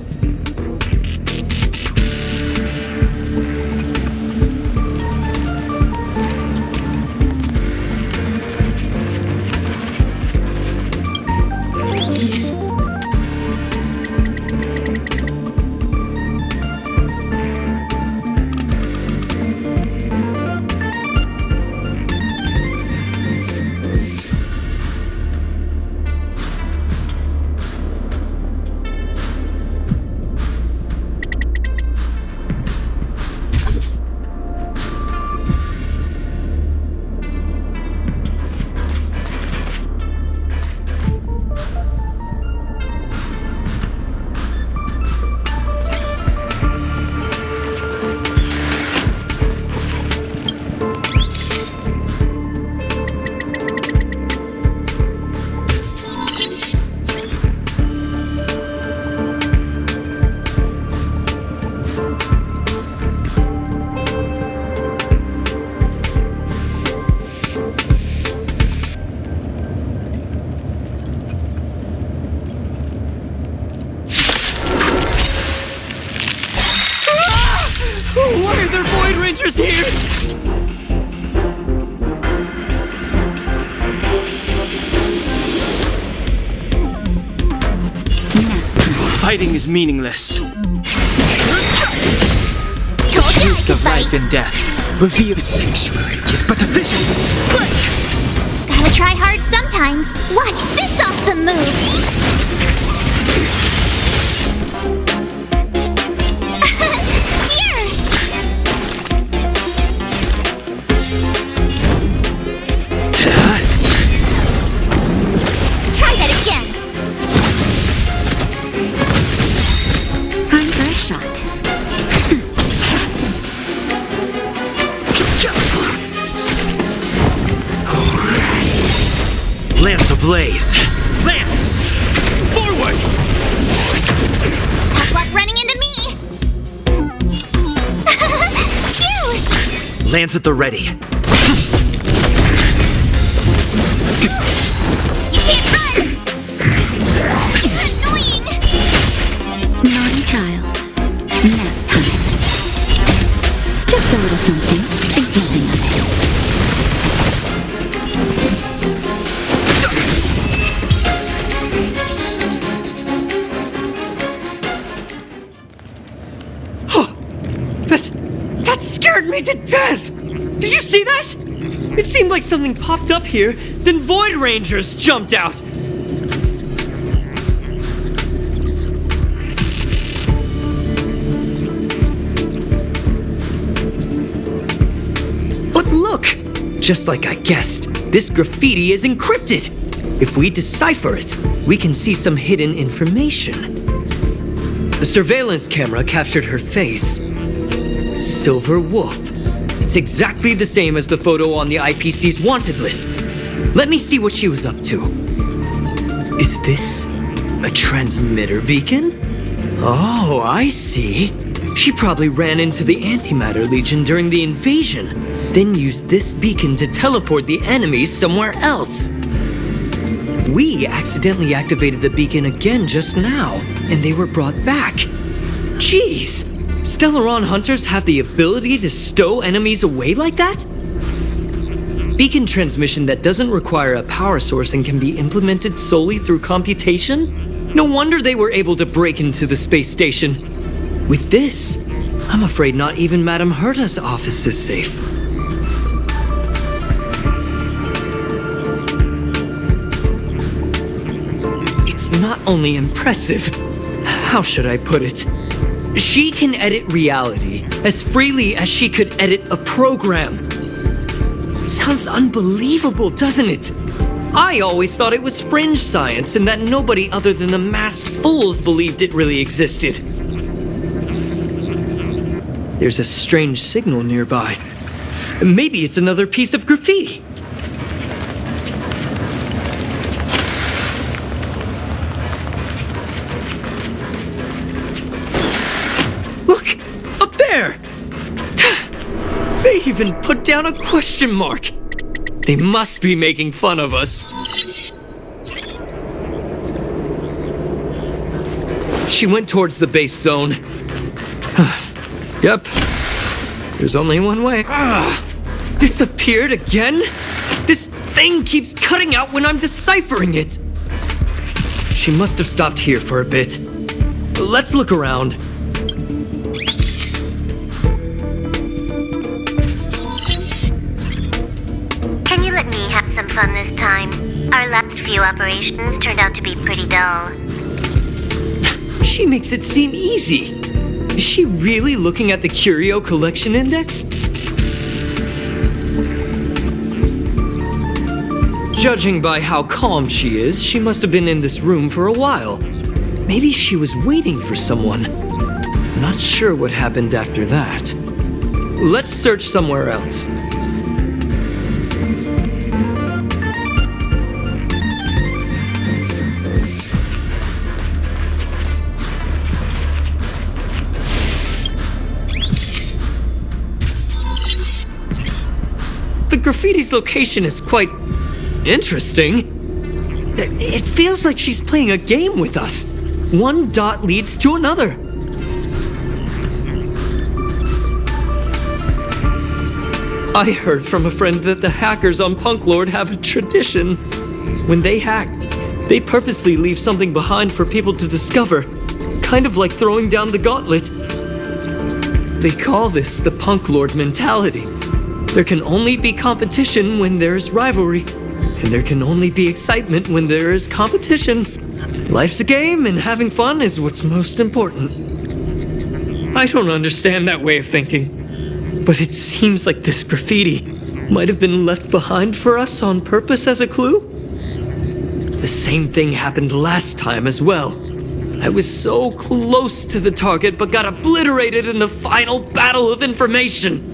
Speaker 13: Why are there Void Rangers here?
Speaker 8: Fighting is meaningless.
Speaker 9: Truth
Speaker 8: of life and death. Reveal the sanctuary is but a vision. Break!
Speaker 9: Gotta try hard sometimes. Watch this awesome move.
Speaker 8: Lance ablaze! Lance! Forward!
Speaker 9: Tough luck running into me! Cute!
Speaker 8: Lance at the ready.
Speaker 9: You can't run! You're annoying!
Speaker 7: Naughty child. Nap time. Just a little something. Think nothing of it.
Speaker 13: That scared me to death! Did you see that? It seemed like something popped up here, then Void Rangers jumped out! But look! Just like I guessed, this graffiti is encrypted! If we decipher it, we can see some hidden information. The surveillance camera captured her face. Silver Wolf. It's exactly the same as the photo on the IPC's wanted list. Let me see what she was up to. Is this a transmitter beacon? Oh, I see. She probably ran into the Antimatter Legion during the invasion, then used this beacon to teleport the enemies somewhere else. We accidentally activated the beacon again just now, and they were brought back. Jeez! Stellaron Hunters have the ability to stow enemies away like that? Beacon transmission that doesn't require a power source and can be implemented solely through computation? No wonder they were able to break into the space station. With this, I'm afraid not even Madame Herta's office is safe. It's not only impressive, how should I put it? She can edit reality as freely as she could edit a program. Sounds unbelievable, doesn't it? I always thought it was fringe science and that nobody other than the masked fools believed it really existed. There's a strange signal nearby. Maybe it's another piece of graffiti. Look! Up there! They even put down a question mark! They must be making fun of us. She went towards the base zone. Yep. There's only one way. Disappeared again? This thing keeps cutting out when I'm deciphering it. She must have stopped here for a bit. Let's look around.
Speaker 14: Can you let me have some fun this time? Our last few operations turned out to be pretty dull.
Speaker 13: She makes it seem easy. Is she really looking at the Curio Collection Index? Judging by how calm she is, she must have been in this room for a while. Maybe she was waiting for someone. Not sure what happened after that. Let's search somewhere else. The graffiti's location is quite interesting. It feels like she's playing a game with us. One dot leads to another. I heard from a friend that the hackers on Punk Lord have a tradition. When they hack, they purposely leave something behind for people to discover, kind of like throwing down the gauntlet. They call this the Punk Lord mentality. There can only be competition when there's rivalry, and there can only be excitement when there is competition. Life's a game, and having fun is what's most important. I don't understand that way of thinking, but it seems like this graffiti might have been left behind for us on purpose as a clue. The same thing happened last time as well. I was so close to the target, but got obliterated in the final battle of information.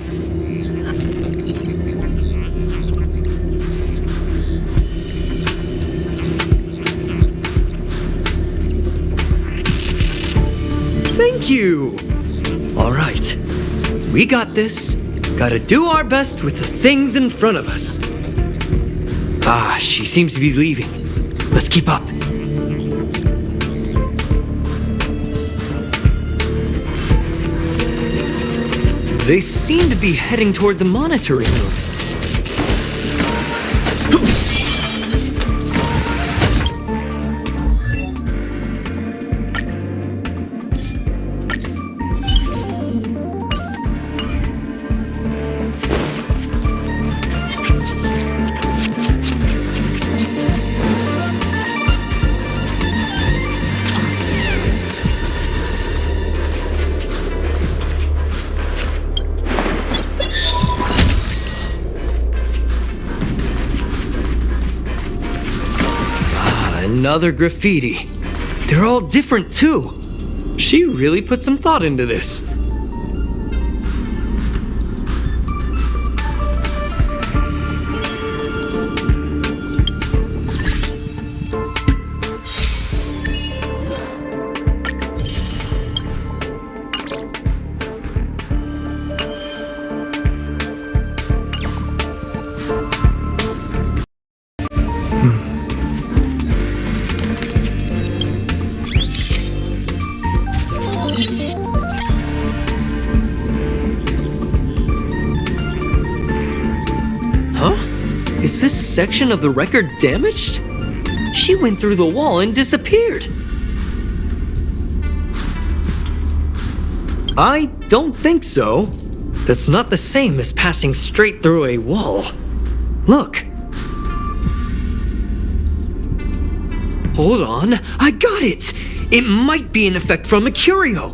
Speaker 13: Thank you! Alright, we got this. Gotta do our best with the things in front of us. She seems to be leaving. Let's keep up. They seem to be heading toward the monitoring room. Another graffiti. They're all different too. She really put some thought into this. Is this section of the record damaged? She went through the wall and disappeared. I don't think so. That's not the same as passing straight through a wall. Look. Hold on, I got it! It might be an effect from a curio.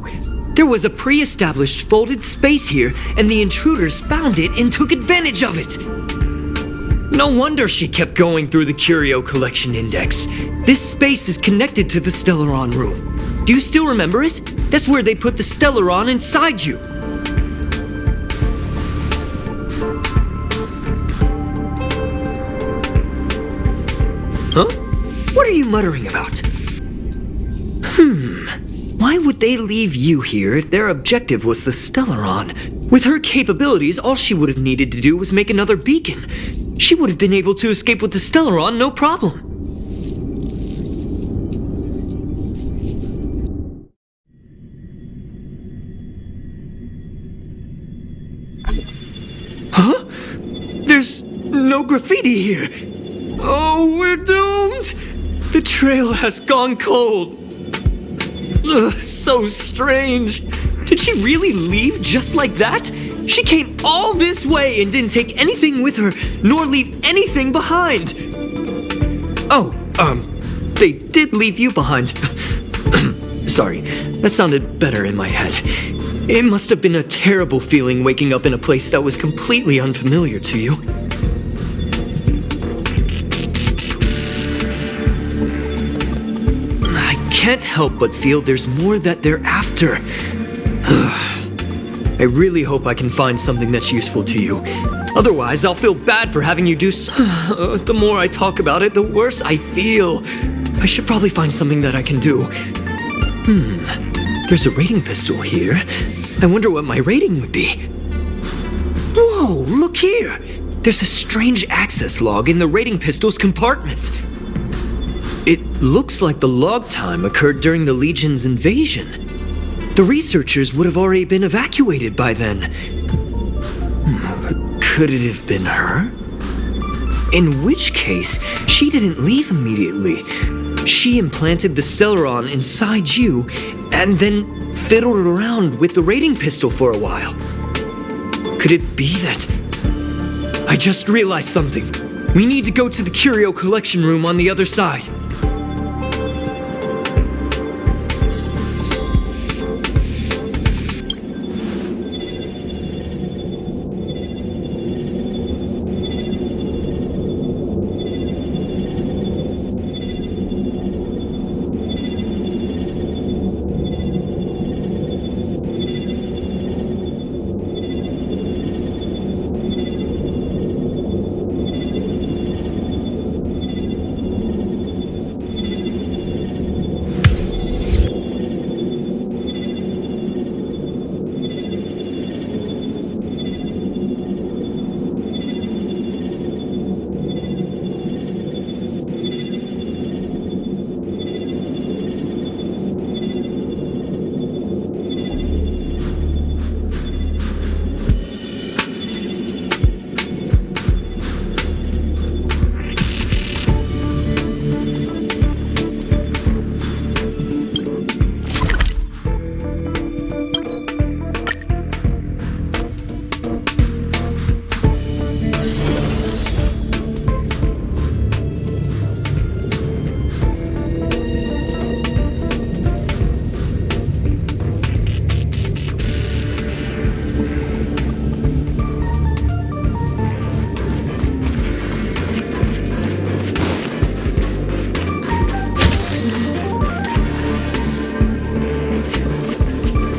Speaker 13: There was a pre-established folded space here, and the intruders found it and took advantage of it. No wonder she kept going through the curio collection index. This space is connected to the Stellaron room. Do you still remember it? That's where they put the Stellaron inside you. Huh? What are you muttering about? Why would they leave you here if their objective was the Stellaron? With her capabilities, all she would have needed to do was make another beacon. She would have been able to escape with the Stellaron, no problem. Huh? There's no graffiti here. Oh, we're doomed! The trail has gone cold. Ugh, so strange. Did she really leave just like that? She came all this way and didn't take anything with her, nor leave anything behind. Oh, they did leave you behind. Sorry, that sounded better in my head. It must have been a terrible feeling waking up in a place that was completely unfamiliar to you. Can't help but feel there's more that they're after. I really hope I can find something that's useful to you. Otherwise, I'll feel bad for having you do so. The more I talk about it, the worse I feel. I should probably find something that I can do. There's a rating pistol here. I wonder what my rating would be. Whoa, look here! There's a strange access log in the rating pistol's compartment. It looks like the log time occurred during the Legion's invasion. The researchers would have already been evacuated by then. Could it have been her? In which case, she didn't leave immediately. She implanted the Stellaron inside you, and then fiddled around with the rating pistol for a while. Could it be that... I just realized something. We need to go to the curio collection room on the other side.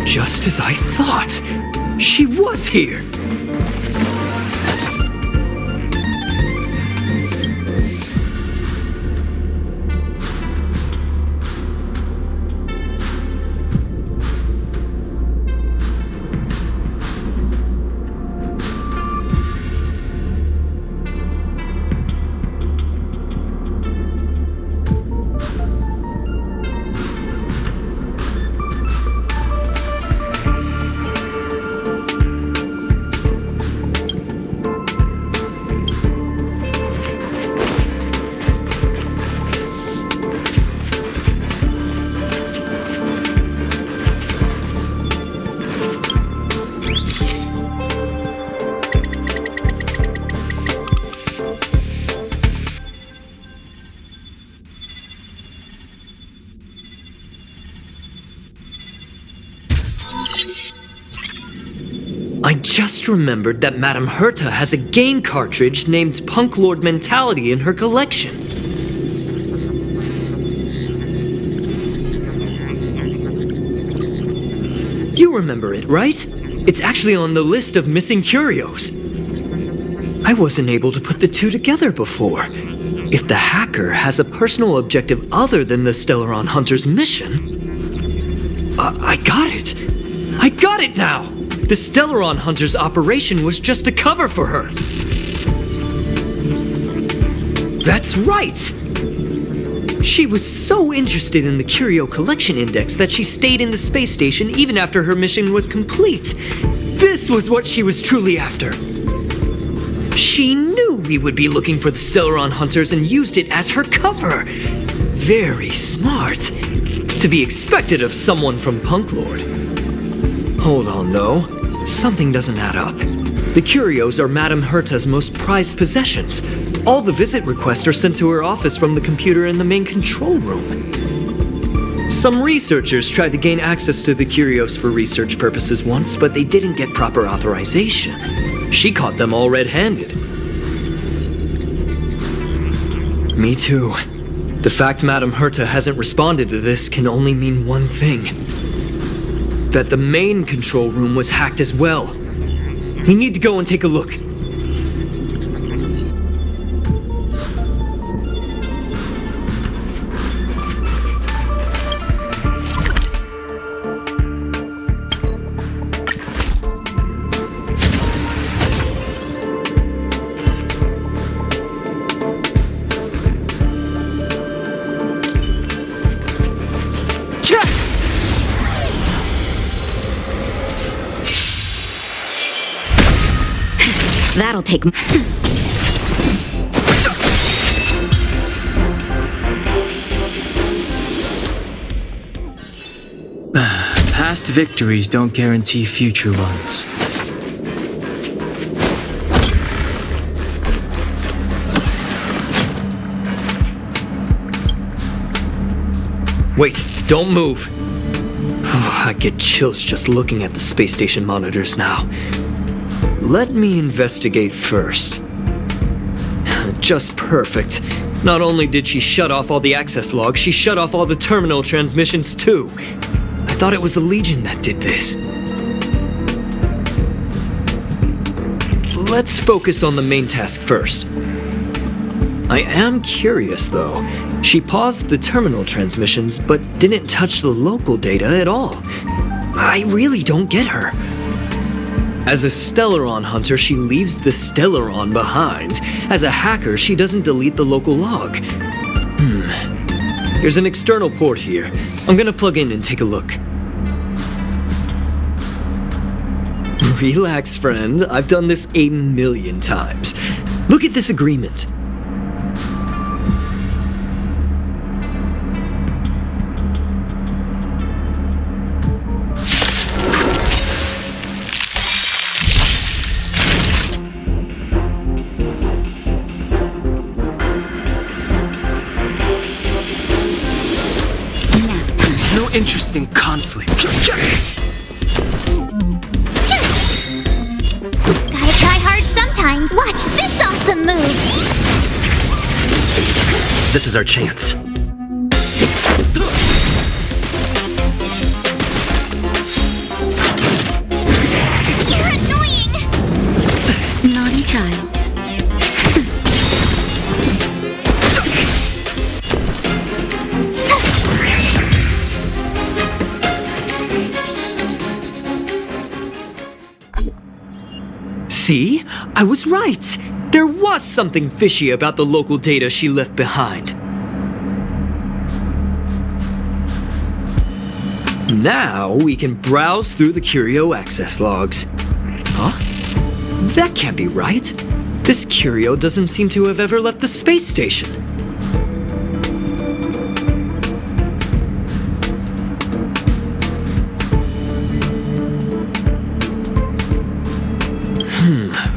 Speaker 13: Just as I thought. She was here. I just remembered that Madame Herta has a game cartridge named Punk Lord Mentality in her collection. You remember it, right? It's actually on the list of missing curios. I wasn't able to put the two together before. If the hacker has a personal objective other than the Stellaron Hunter's mission... I got it! I got it now! The Stellaron Hunter's operation was just a cover for her. That's right! She was so interested in the Curio Collection Index that she stayed in the space station even after her mission was complete. This was what she was truly after. She knew we would be looking for the Stellaron Hunters and used it as her cover. Very smart. To be expected of someone from Punk Lord. Hold on, though. Something doesn't add up. The curios are Madame Herta's most prized possessions. All the visit requests are sent to her office from the computer in the main control room. Some researchers tried to gain access to the curios for research purposes once, but they didn't get proper authorization. She caught them all red-handed. Me too. The fact Madame Herta hasn't responded to this can only mean one thing. That the main control room was hacked as well. We need to go and take a look.
Speaker 7: That'll take...
Speaker 8: Past victories don't guarantee future ones.
Speaker 13: Wait, don't move. I get chills just looking at the space station monitors now. Let me investigate first. Just perfect. Not only did she shut off all the access logs, she shut off all the terminal transmissions too. I thought it was the Legion that did this. Let's focus on the main task first. I am curious though. She paused the terminal transmissions, but didn't touch the local data at all. I really don't get her. As a Stellaron hunter, she leaves the Stellaron behind. As a hacker, she doesn't delete the local log. There's an external port here. I'm gonna plug in and take a look. Relax, friend. I've done this 1,000,000 times. Look at this agreement.
Speaker 8: Interesting conflict.
Speaker 9: Gotta try hard sometimes. Watch this awesome move.
Speaker 10: This is our chance.
Speaker 9: You're annoying.
Speaker 7: Naughty child.
Speaker 13: See? I was right! There was something fishy about the local data she left behind. Now we can browse through the Curio access logs. Huh? That can't be right. This Curio doesn't seem to have ever left the space station.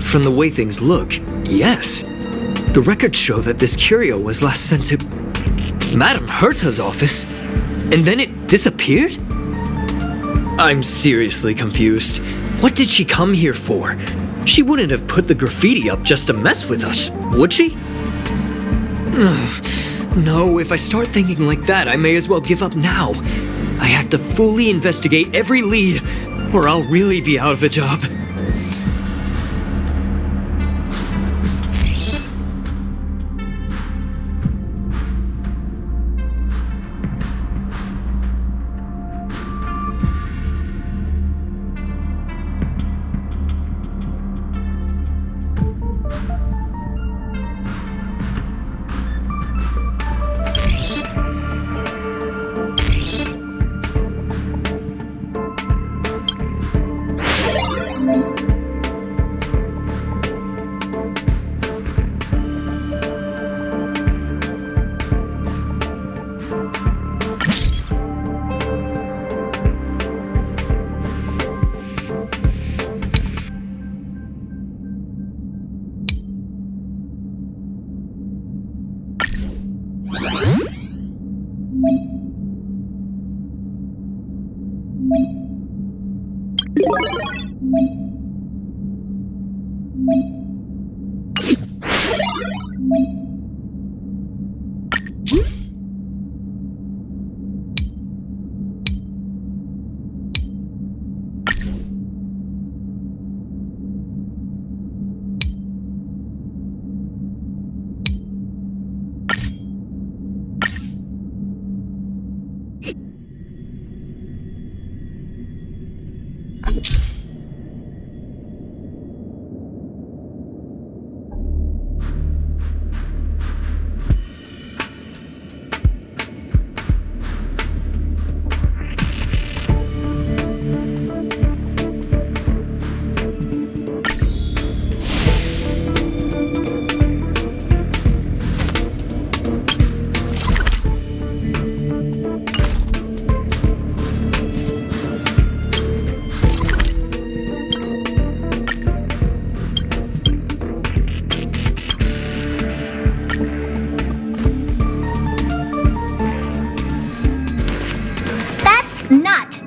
Speaker 13: From the way things look, yes. The records show that this Curio was last sent to Madame Herta's office, and then it disappeared? I'm seriously confused. What did she come here for? She wouldn't have put the graffiti up just to mess with us, would she? No, if I start thinking like that, I may as well give up now. I have to fully investigate every lead, or I'll really be out of a job.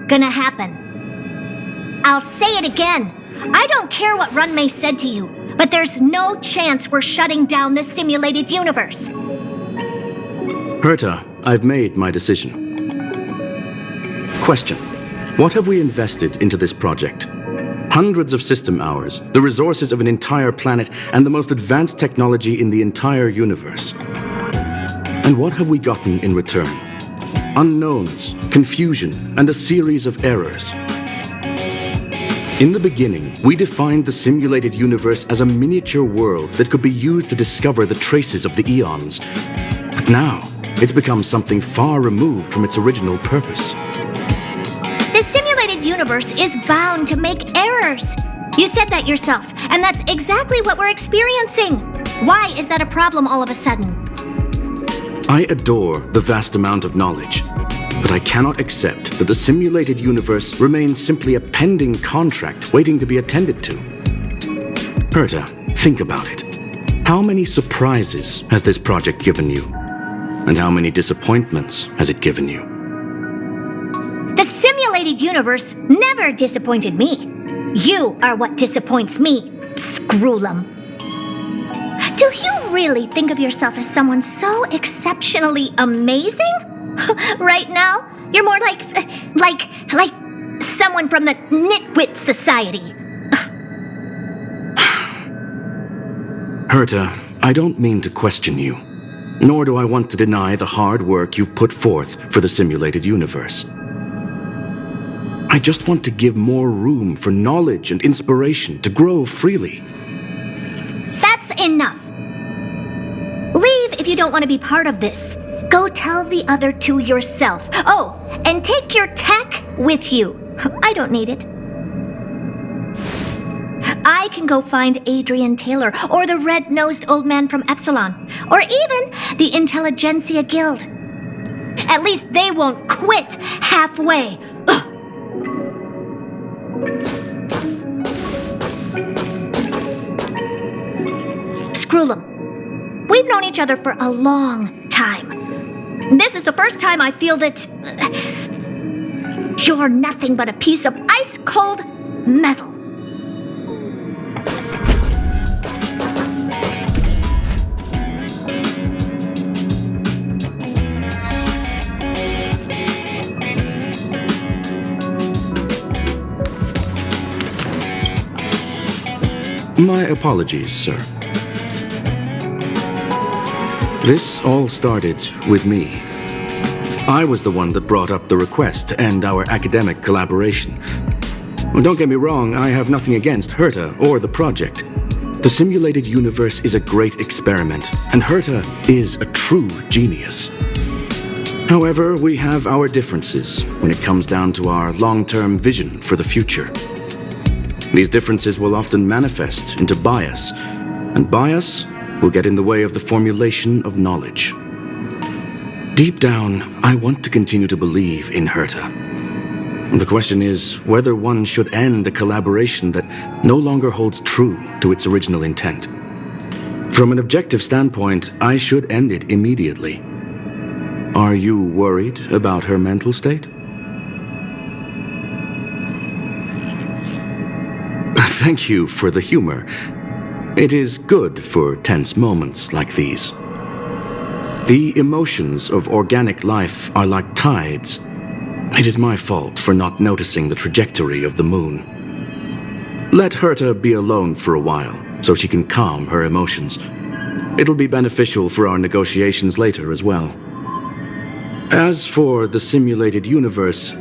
Speaker 1: Gonna happen. I'll say it again. I don't care what Runmei said to you, but there's no chance we're shutting down the simulated universe.
Speaker 12: Herta, I've made my decision. Question. What have we invested into this project? Hundreds of system hours, the resources of an entire planet, and the most advanced technology in the entire universe. And what have we gotten in return? Unknowns, confusion, and a series of errors. In the beginning, we defined the simulated universe as a miniature world that could be used to discover the traces of the eons. But now, it's become something far removed from its original purpose.
Speaker 1: The simulated universe is bound to make errors. You said that yourself, and that's exactly what we're experiencing. Why is that a problem all of a sudden?
Speaker 12: I adore the vast amount of knowledge, but I cannot accept that the simulated universe remains simply a pending contract waiting to be attended to. Herta, think about it. How many surprises has this project given you? And how many disappointments has it given you?
Speaker 1: The simulated universe never disappointed me. You are what disappoints me, Scroolum. Do you really think of yourself as someone so exceptionally amazing? Right now, you're more like someone from the Nitwit Society.
Speaker 12: Herta, I don't mean to question you, nor do I want to deny the hard work you've put forth for the simulated universe. I just want to give more room for knowledge and inspiration to grow freely.
Speaker 1: That's enough. Leave if you don't want to be part of this. Go tell the other two yourself. Oh, and take your tech with you. I don't need it. I can go find Adrian Taylor, or the red-nosed old man from Epsilon, or even the Intelligentsia Guild. At least they won't quit halfway. Scroolum. We've known each other for a long time. This is the first time I feel that you're nothing but a piece of ice-cold metal.
Speaker 12: My apologies, sir. This all started with me. I was the one that brought up the request to end our academic collaboration. Well, don't get me wrong, I have nothing against Herta or the project. The simulated universe is a great experiment, and Herta is a true genius. However, we have our differences when it comes down to our long-term vision for the future. These differences will often manifest into bias, and bias will get in the way of the formulation of knowledge. Deep down, I want to continue to believe in Herta. The question is whether one should end a collaboration that no longer holds true to its original intent. From an objective standpoint, I should end it immediately. Are you worried about her mental state? Thank you for the humor. It is good for tense moments like these. The emotions of organic life are like tides. It is my fault for not noticing the trajectory of the moon. Let Herta be alone for a while, so she can calm her emotions. It'll be beneficial for our negotiations later as well. As for the simulated universe,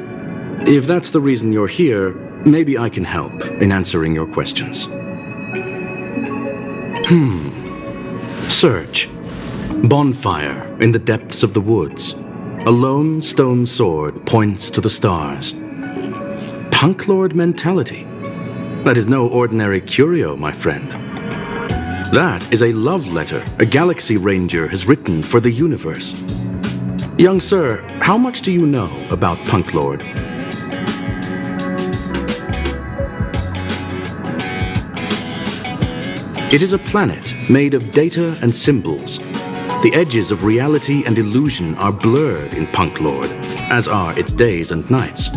Speaker 12: if that's the reason you're here, maybe I can help in answering your questions. Search. Bonfire in the depths of the woods. A lone stone sword points to the stars. Punk Lord mentality. That is no ordinary curio, my friend. That is a love letter a Galaxy Ranger has written for the universe. Young sir, how much do you know about Punk Lord? It is a planet made of data and symbols. The edges of reality and illusion are blurred in Punk Lord, as are its days and nights.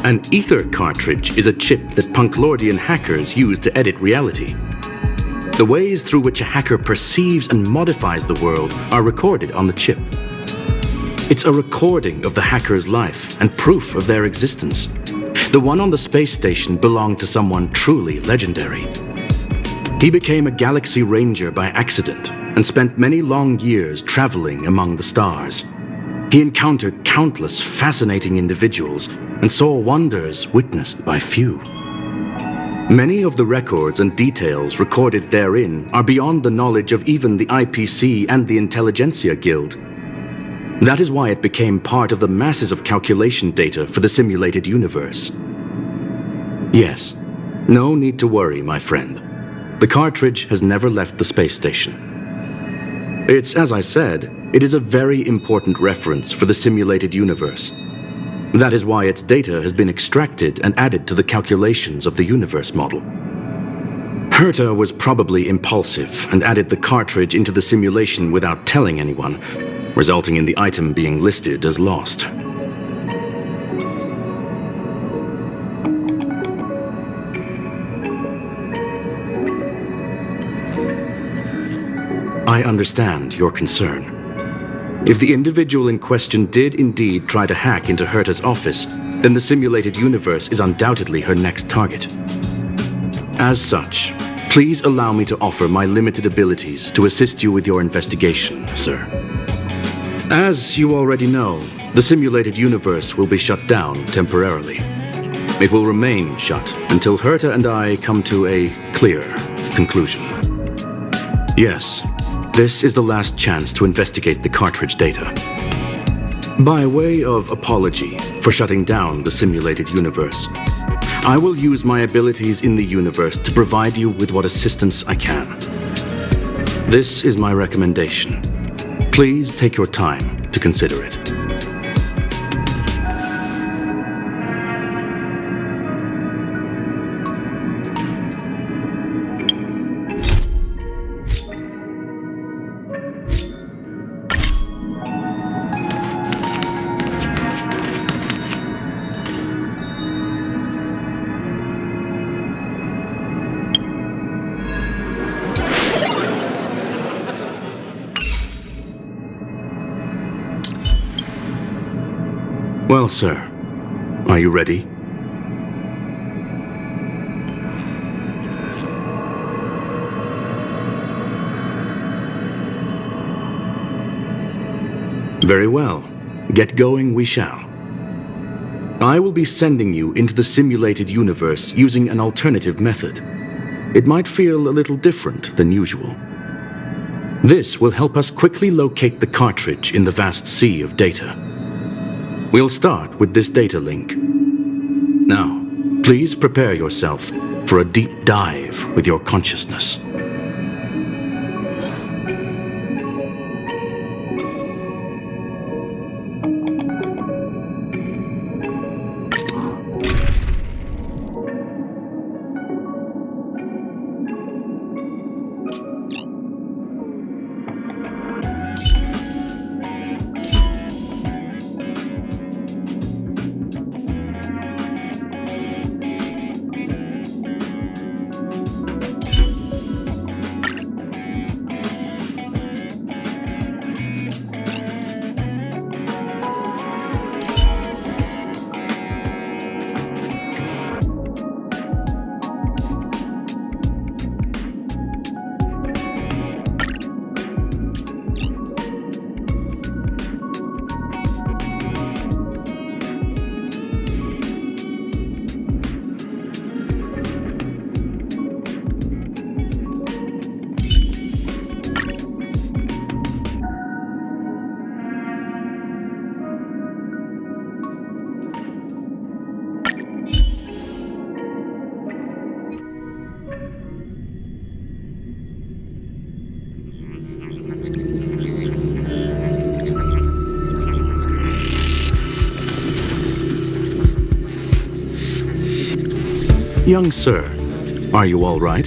Speaker 12: An ether cartridge is a chip that Punk Lordian hackers use to edit reality. The ways through which a hacker perceives and modifies the world are recorded on the chip. It's a recording of the hacker's life and proof of their existence. The one on the space station belonged to someone truly legendary. He became a Galaxy Ranger by accident and spent many long years traveling among the stars. He encountered countless fascinating individuals and saw wonders witnessed by few. Many of the records and details recorded therein are beyond the knowledge of even the IPC and the Intelligentsia Guild. That is why it became part of the masses of calculation data for the simulated universe. Yes, no need to worry, my friend. The cartridge has never left the space station. It's, as I said, it is a very important reference for the simulated universe. That is why its data has been extracted and added to the calculations of the universe model. Herta was probably impulsive and added the cartridge into the simulation without telling anyone, resulting in the item being listed as lost. I understand your concern. If the individual in question did indeed try to hack into Herta's office, then the simulated universe is undoubtedly her next target. As such, please allow me to offer my limited abilities to assist you with your investigation, sir. As you already know, the simulated universe will be shut down temporarily. It will remain shut until Herta and I come to a clear conclusion. Yes, this is the last chance to investigate the cartridge data. By way of apology for shutting down the simulated universe, I will use my abilities in the universe to provide you with what assistance I can. This is my recommendation. Please take your time to consider it. Well, sir, are you ready? Very well. Get going we shall. I will be sending you into the simulated universe using an alternative method. It might feel a little different than usual. This will help us quickly locate the cartridge in the vast sea of data. We'll start with this data link. Now, please prepare yourself for a deep dive with your consciousness. Young sir, are you all right?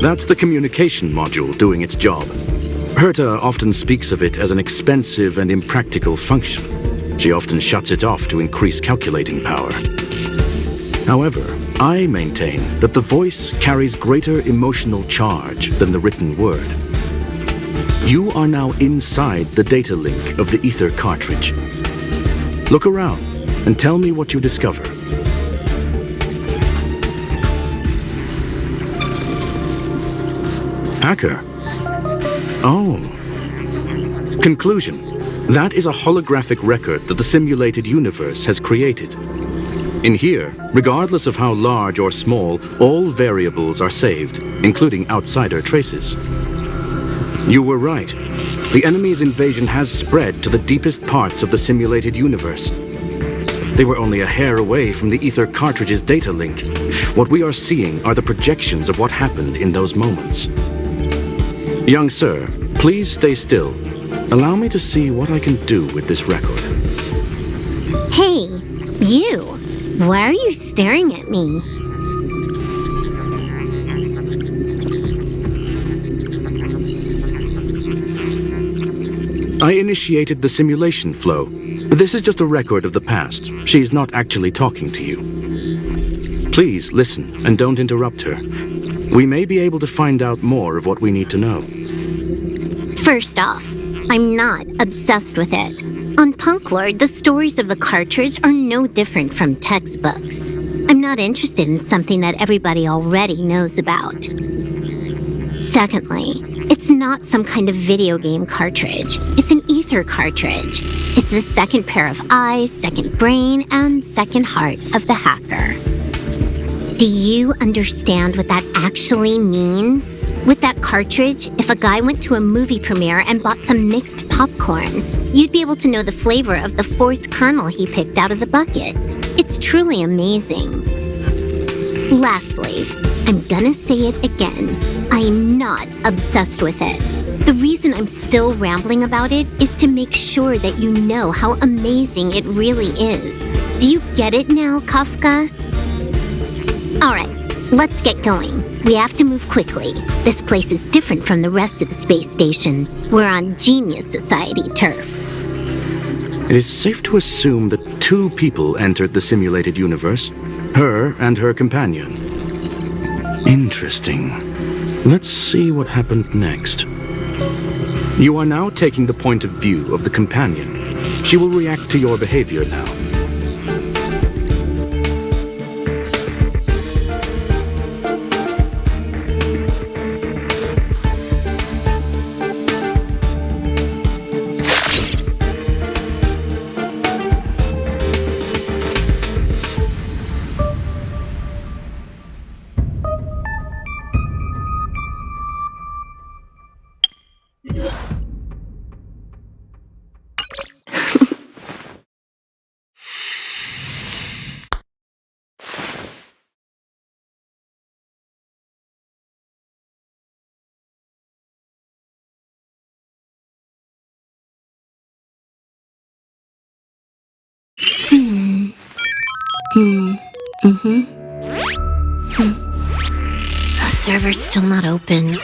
Speaker 12: That's the communication module doing its job. Herta often speaks of it as an expensive and impractical function. She often shuts it off to increase calculating power. However, I maintain that the voice carries greater emotional charge than the written word. You are now inside the data link of the ether cartridge. Look around and tell me what you discover. Hacker. Oh. Conclusion. That is a holographic record that the simulated universe has created. In here, regardless of how large or small, all variables are saved, including outsider traces. You were right. The enemy's invasion has spread to the deepest parts of the simulated universe. They were only a hair away from the ether cartridge's data link. What we are seeing are the projections of what happened in those moments. Young sir, please stay still. Allow me to see what I can do with this record.
Speaker 7: Hey, you! Why are you staring at me?
Speaker 12: I initiated the simulation flow. This is just a record of the past. She's not actually talking to you. Please listen and don't interrupt her. We may be able to find out more of what we need to know.
Speaker 7: First off, I'm not obsessed with it. On Punk Lord, the stories of the cartridge are no different from textbooks. I'm not interested in something that everybody already knows about. Secondly, it's not some kind of video game cartridge. It's an ether cartridge. It's the second pair of eyes, second brain, and second heart of the hacker. Do you understand what that actually means? With that cartridge, if a guy went to a movie premiere and bought some mixed popcorn, you'd be able to know the flavor of the fourth kernel he picked out of the bucket. It's truly amazing. Lastly, I'm gonna say it again. I'm not obsessed with it. The reason I'm still rambling about it is to make sure that you know how amazing it really is. Do you get it now, Kafka? Alright, let's get going. We have to move quickly. This place is different from the rest of the space station. We're on Genius Society turf.
Speaker 12: It is safe to assume that two people entered the simulated universe, her and her companion. Interesting. Let's see what happened next. You are now taking the point of view of the companion. She will react to your behavior now.
Speaker 7: The server's still not open.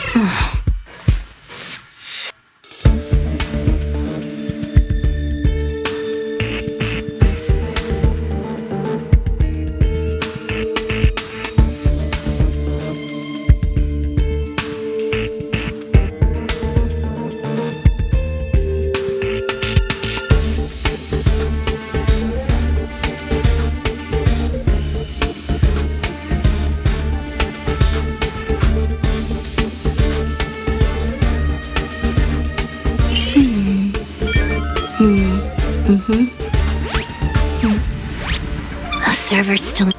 Speaker 7: The server's still...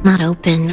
Speaker 7: not open.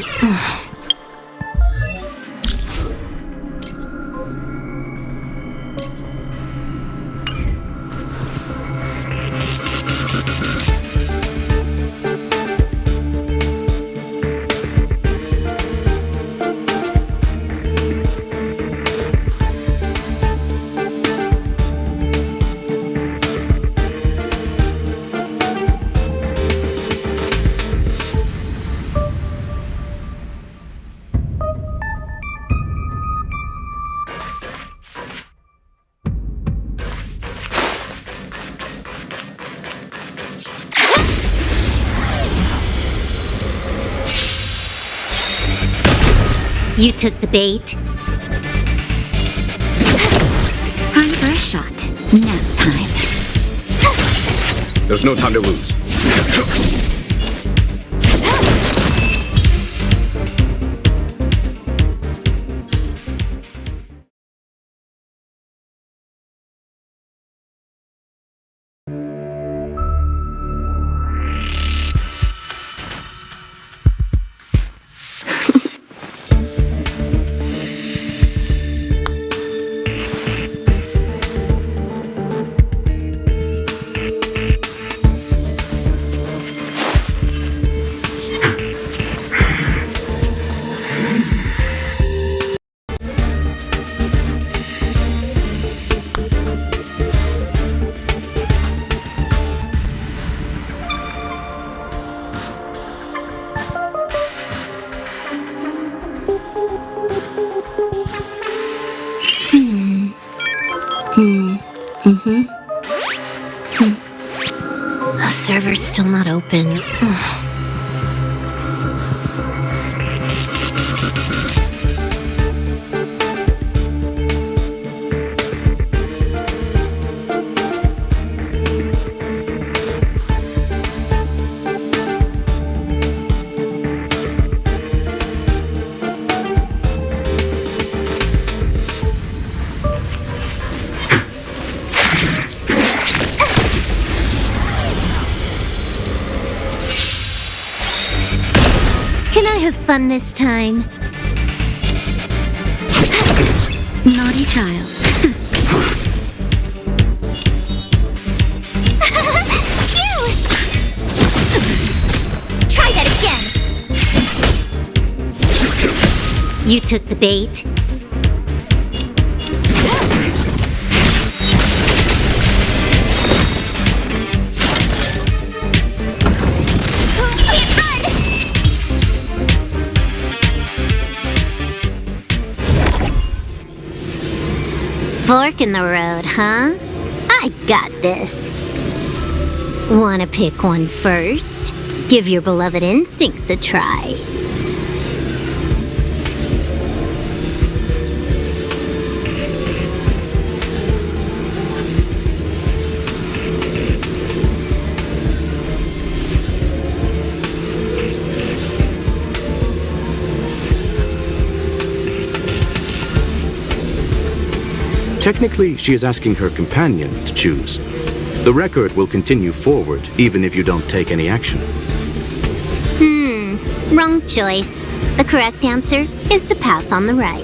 Speaker 7: You took the bait.
Speaker 15: Time for a shot. Nap time.
Speaker 5: There's no time to lose.
Speaker 7: The server's still not open. Can I have fun this time?
Speaker 15: Naughty child.
Speaker 1: Cute! Try that again.
Speaker 7: You took the bait. Fork in the road, huh? I got this. Wanna pick one first? Give your beloved instincts a try.
Speaker 12: Technically, she is asking her companion to choose. The record will continue forward, even if you don't take any action.
Speaker 7: Wrong choice. The correct answer is the path on the right.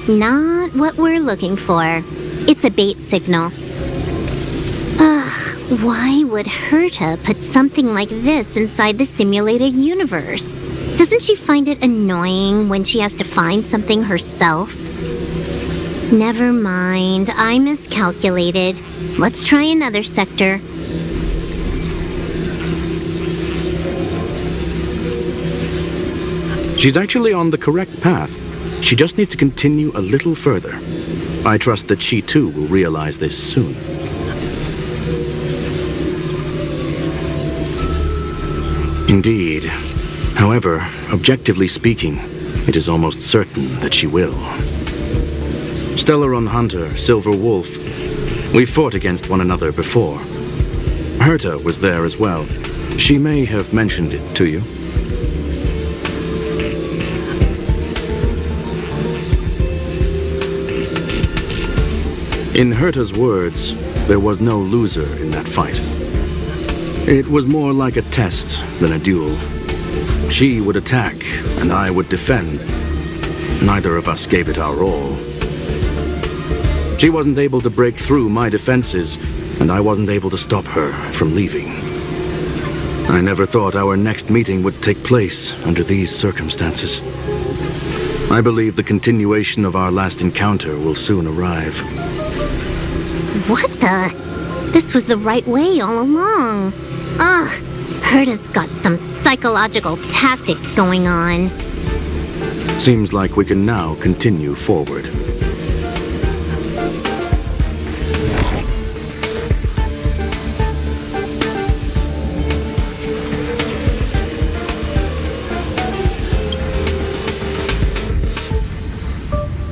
Speaker 7: not what we're looking for. It's a bait signal. Ugh, why would Herta put something like this inside the simulated universe? Doesn't she find it annoying when she has to find something herself? Never mind, I miscalculated. Let's try another sector.
Speaker 12: She's actually on the correct path. She just needs to continue a little further. I trust that she too will realize this soon. Indeed. However, objectively speaking, it is almost certain that she will. Stellaron Hunter, Silver Wolf, we fought against one another before. Herta was there as well. She may have mentioned it to you. In Herta's words, there was no loser in that fight. It was more like a test than a duel. She would attack, and I would defend. Neither of us gave it our all. She wasn't able to break through my defenses, and I wasn't able to stop her from leaving. I never thought our next meeting would take place under these circumstances. I believe the continuation of our last encounter will soon arrive.
Speaker 7: What the? This was the right way all along. Ugh, Herta's got some psychological tactics going on.
Speaker 12: Seems like we can now continue forward.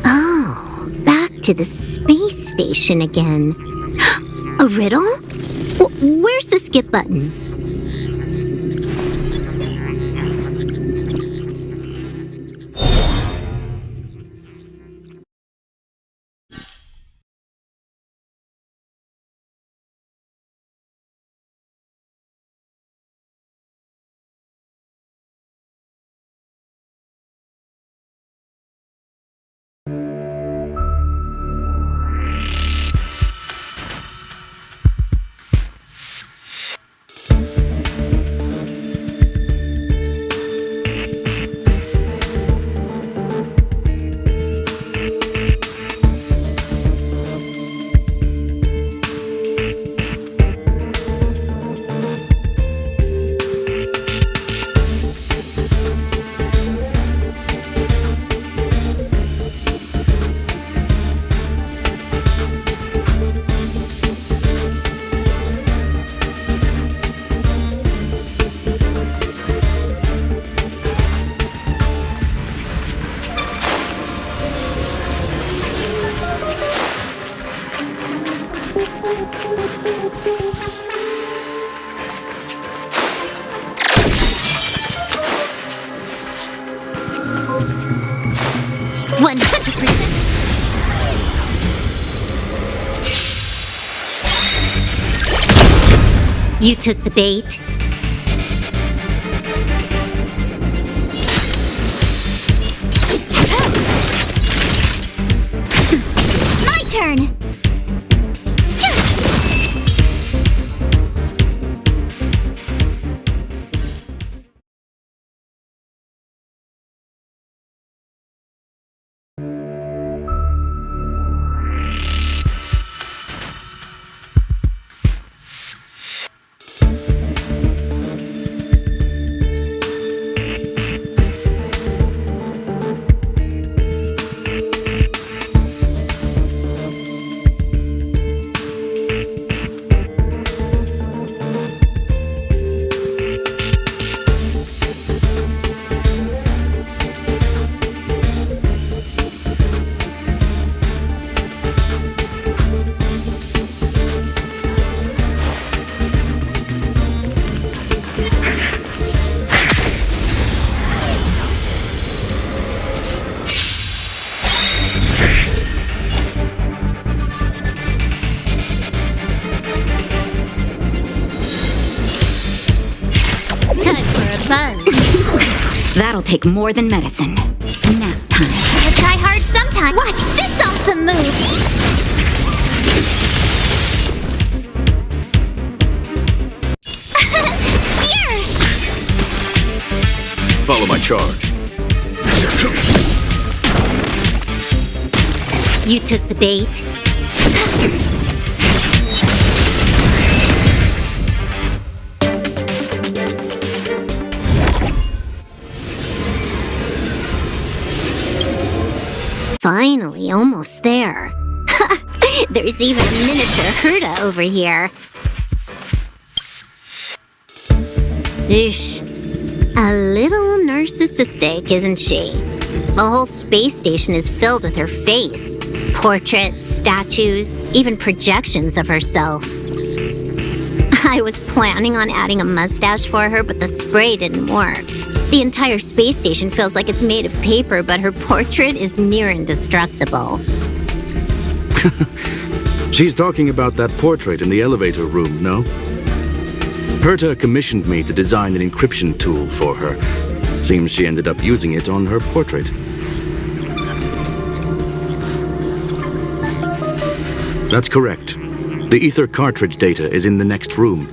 Speaker 7: Oh, back to the space station again. A riddle? Where's the skip button? You took the bait.
Speaker 9: My turn!
Speaker 15: That'll take more than medicine. Nap time.
Speaker 9: Gotta try hard sometimes.
Speaker 14: sometime. Watch this awesome move! Here!
Speaker 5: Follow my charge.
Speaker 7: You took the bait. Finally, almost there. There's even a miniature Herta over here. Eesh. A little narcissistic, isn't she? The whole space station is filled with her face. Portraits, statues, even projections of herself. I was planning on adding a mustache for her, but the spray didn't work. The entire space station feels like it's made of paper, but her portrait is near indestructible.
Speaker 12: She's talking about that portrait in the elevator room, no? Herta commissioned me to design an encryption tool for her. Seems she ended up using it on her portrait. That's correct. The ether cartridge data is in the next room.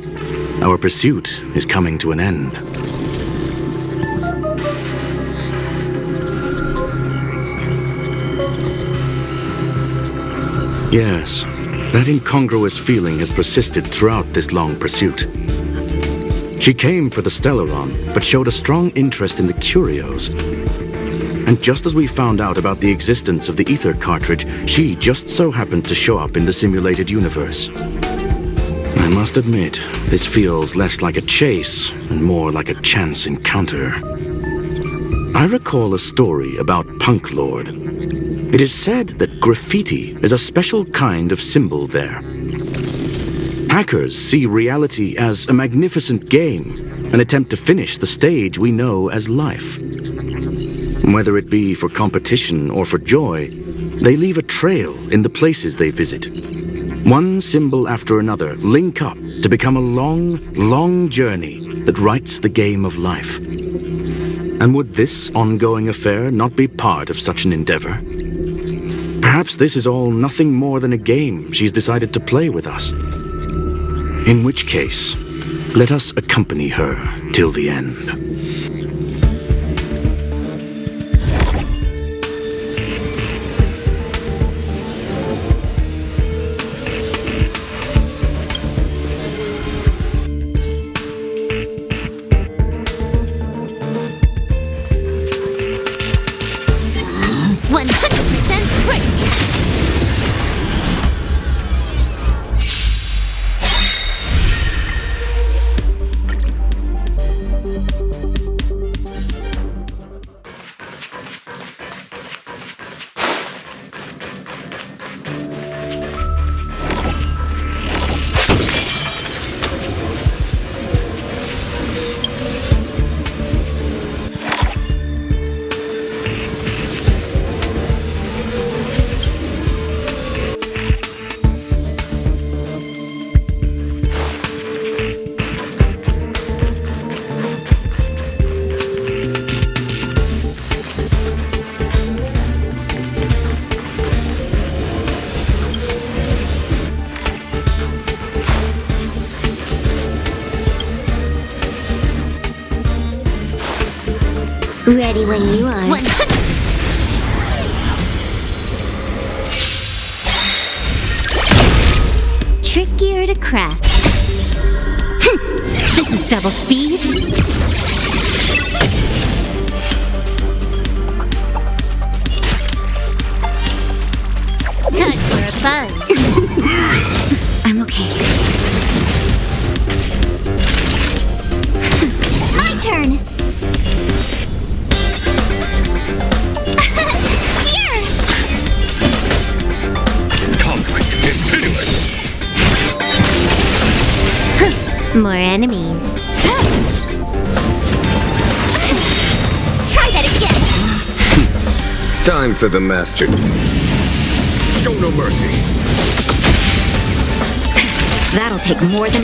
Speaker 12: Our pursuit is coming to an end. Yes, that incongruous feeling has persisted throughout this long pursuit. She came for the Stellaron, but showed a strong interest in the curios. And just as we found out about the existence of the ether cartridge, she just so happened to show up in the simulated universe. I must admit, this feels less like a chase and more like a chance encounter. I recall a story about Punk Lord. It is said that graffiti is a special kind of symbol there. Hackers see reality as a magnificent game and attempt to finish the stage we know as life. Whether it be for competition or for joy, they leave a trail in the places they visit. One symbol after another link up to become a long, long journey that writes the game of life. And would this ongoing affair not be part of such an endeavor? Perhaps this is all nothing more than a game she's decided to play with us. In which case, let us accompany her till the end.
Speaker 7: Ready when you are. Trickier to crack. This is double speed. Time for a buzz.
Speaker 15: I'm okay.
Speaker 14: My turn!
Speaker 7: More enemies.
Speaker 14: Try that again!
Speaker 5: Time for the master. Show no mercy.
Speaker 15: That'll take more than...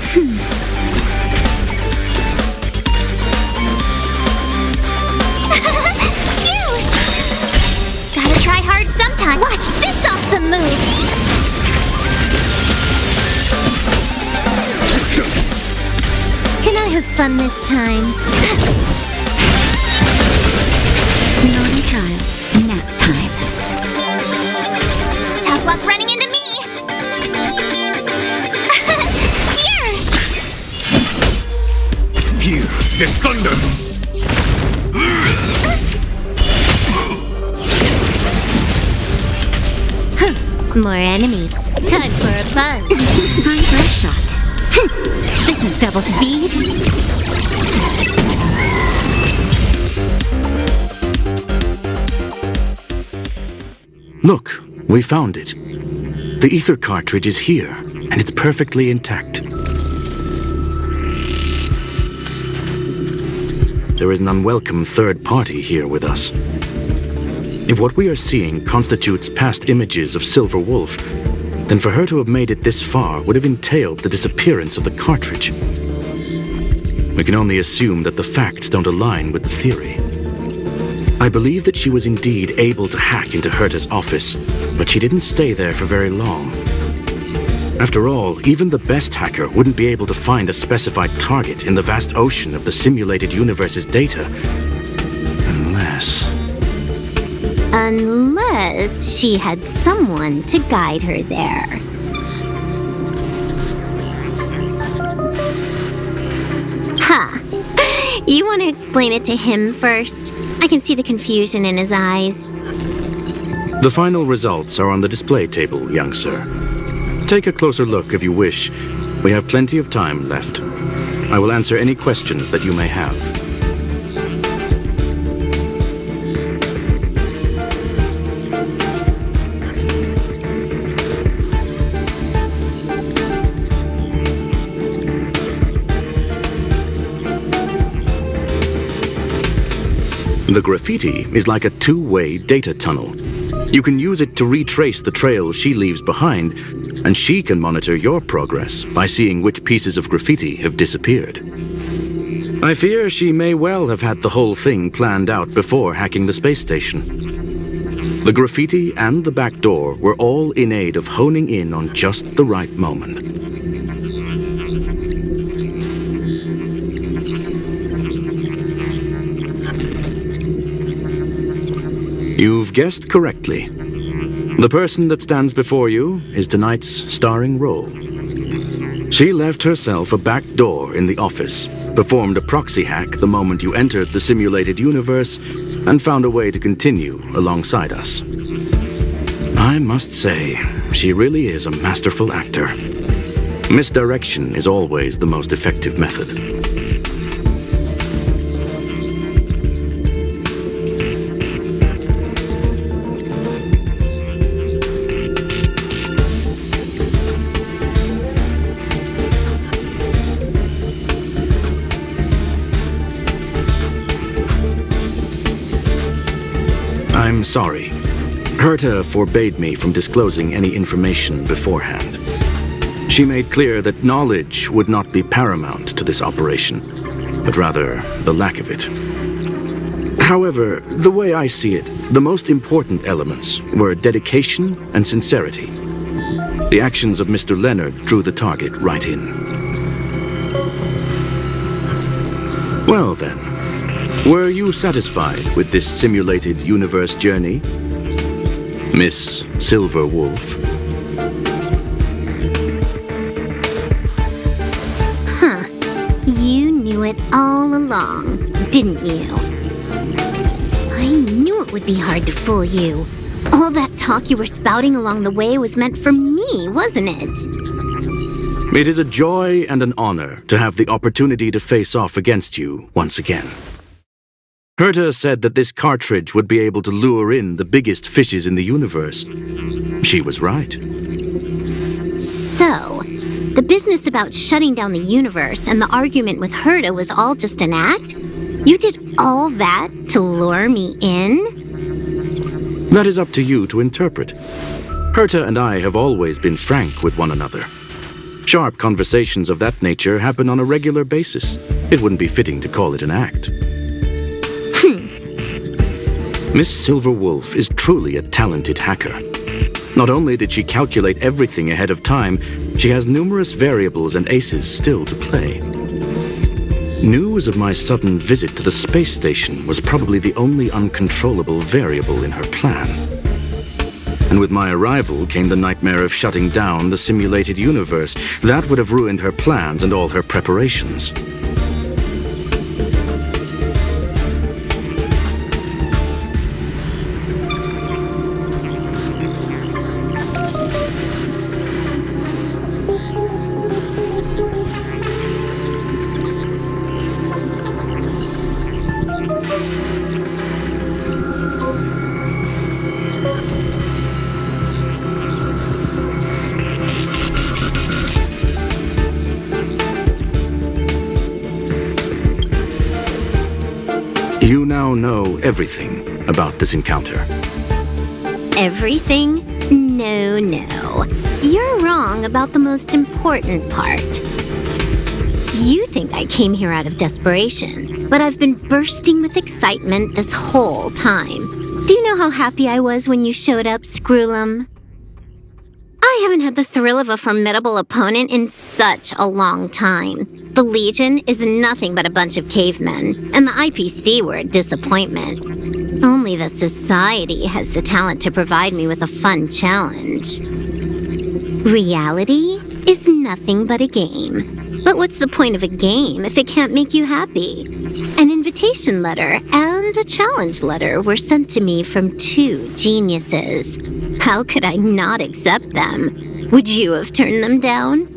Speaker 14: Gotta try hard sometime.
Speaker 9: move.
Speaker 7: Can I have fun this time?
Speaker 15: Naughty child, nap time.
Speaker 9: Tough luck running into me.
Speaker 8: Here, there's thunder!
Speaker 7: More enemies. Time for a buzz.
Speaker 15: High breath shot.
Speaker 7: This is double speed.
Speaker 12: Look, we found it. The ether cartridge is here, and it's perfectly intact. There is an unwelcome third party here with us. If what we are seeing constitutes past images of Silver Wolf, then for her to have made it this far would have entailed the disappearance of the cartridge. We can only assume that the facts don't align with the theory. I believe that she was indeed able to hack into Herta's office, but she didn't stay there for very long. After all, even the best hacker wouldn't be able to find a specified target in the vast ocean of the simulated universe's data.
Speaker 7: Unless she had someone to guide her there. Ha! You want to explain it to him first? I can see the confusion in his eyes.
Speaker 12: The final results are on the display table, young sir. Take a closer look if you wish. We have plenty of time left. I will answer any questions that you may have. The graffiti is like a two-way data tunnel. You can use it to retrace the trail she leaves behind, and she can monitor your progress by seeing which pieces of graffiti have disappeared. I fear she may well have had the whole thing planned out before hacking the space station. The graffiti and the back door were all in aid of honing in on just the right moment. You've guessed correctly. The person that stands before you is tonight's starring role. She left herself a back door in the office, performed a proxy hack the moment you entered the simulated universe, and found a way to continue alongside us. I must say, she really is a masterful actor. Misdirection is always the most effective method. I'm sorry. Herta forbade me from disclosing any information beforehand. She made clear that knowledge would not be paramount to this operation, but rather the lack of it. However, the way I see it, the most important elements were dedication and sincerity. The actions of Mr. Leonard drew the target right in. Well then, were you satisfied with this simulated universe journey, Miss Silver Wolf?
Speaker 7: Huh. You knew it all along, didn't you? I knew it would be hard to fool you. All that talk you were spouting along the way was meant for me, wasn't it?
Speaker 12: It is a joy and an honor to have the opportunity to face off against you once again. Herta said that this cartridge would be able to lure in the biggest fishes in the universe. She was right.
Speaker 7: So, the business about shutting down the universe and the argument with Herta was all just an act? You did all that to lure me in?
Speaker 12: That is up to you to interpret. Herta and I have always been frank with one another. Sharp conversations of that nature happen on a regular basis. It wouldn't be fitting to call it an act. Miss Silver Wolf is truly a talented hacker. Not only did she calculate everything ahead of time, she has numerous variables and aces still to play. News of my sudden visit to the space station was probably the only uncontrollable variable in her plan. And with my arrival came the nightmare of shutting down the simulated universe. That would have ruined her plans and all her preparations. You now know everything about this encounter.
Speaker 7: Everything? No. You're wrong about the most important part. You think I came here out of desperation, but I've been bursting with excitement this whole time. Do you know how happy I was when you showed up, Screwlum? I haven't had the thrill of a formidable opponent in such a long time. The Legion is nothing but a bunch of cavemen, and the IPC were a disappointment. Only the Society has the talent to provide me with a fun challenge. Reality is nothing but a game. But what's the point of a game if it can't make you happy? An invitation letter and a challenge letter were sent to me from 2 geniuses. How could I not accept them? Would you have turned them down?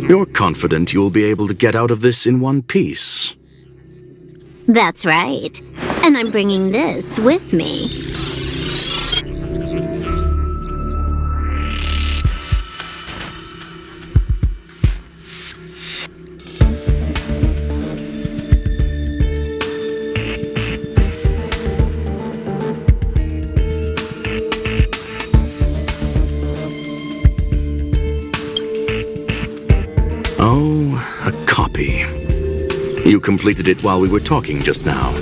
Speaker 12: You're confident you'll be able to get out of this in one piece.
Speaker 7: That's right. And I'm bringing this with me.
Speaker 12: Oh, a copy. You completed it while we were talking just now.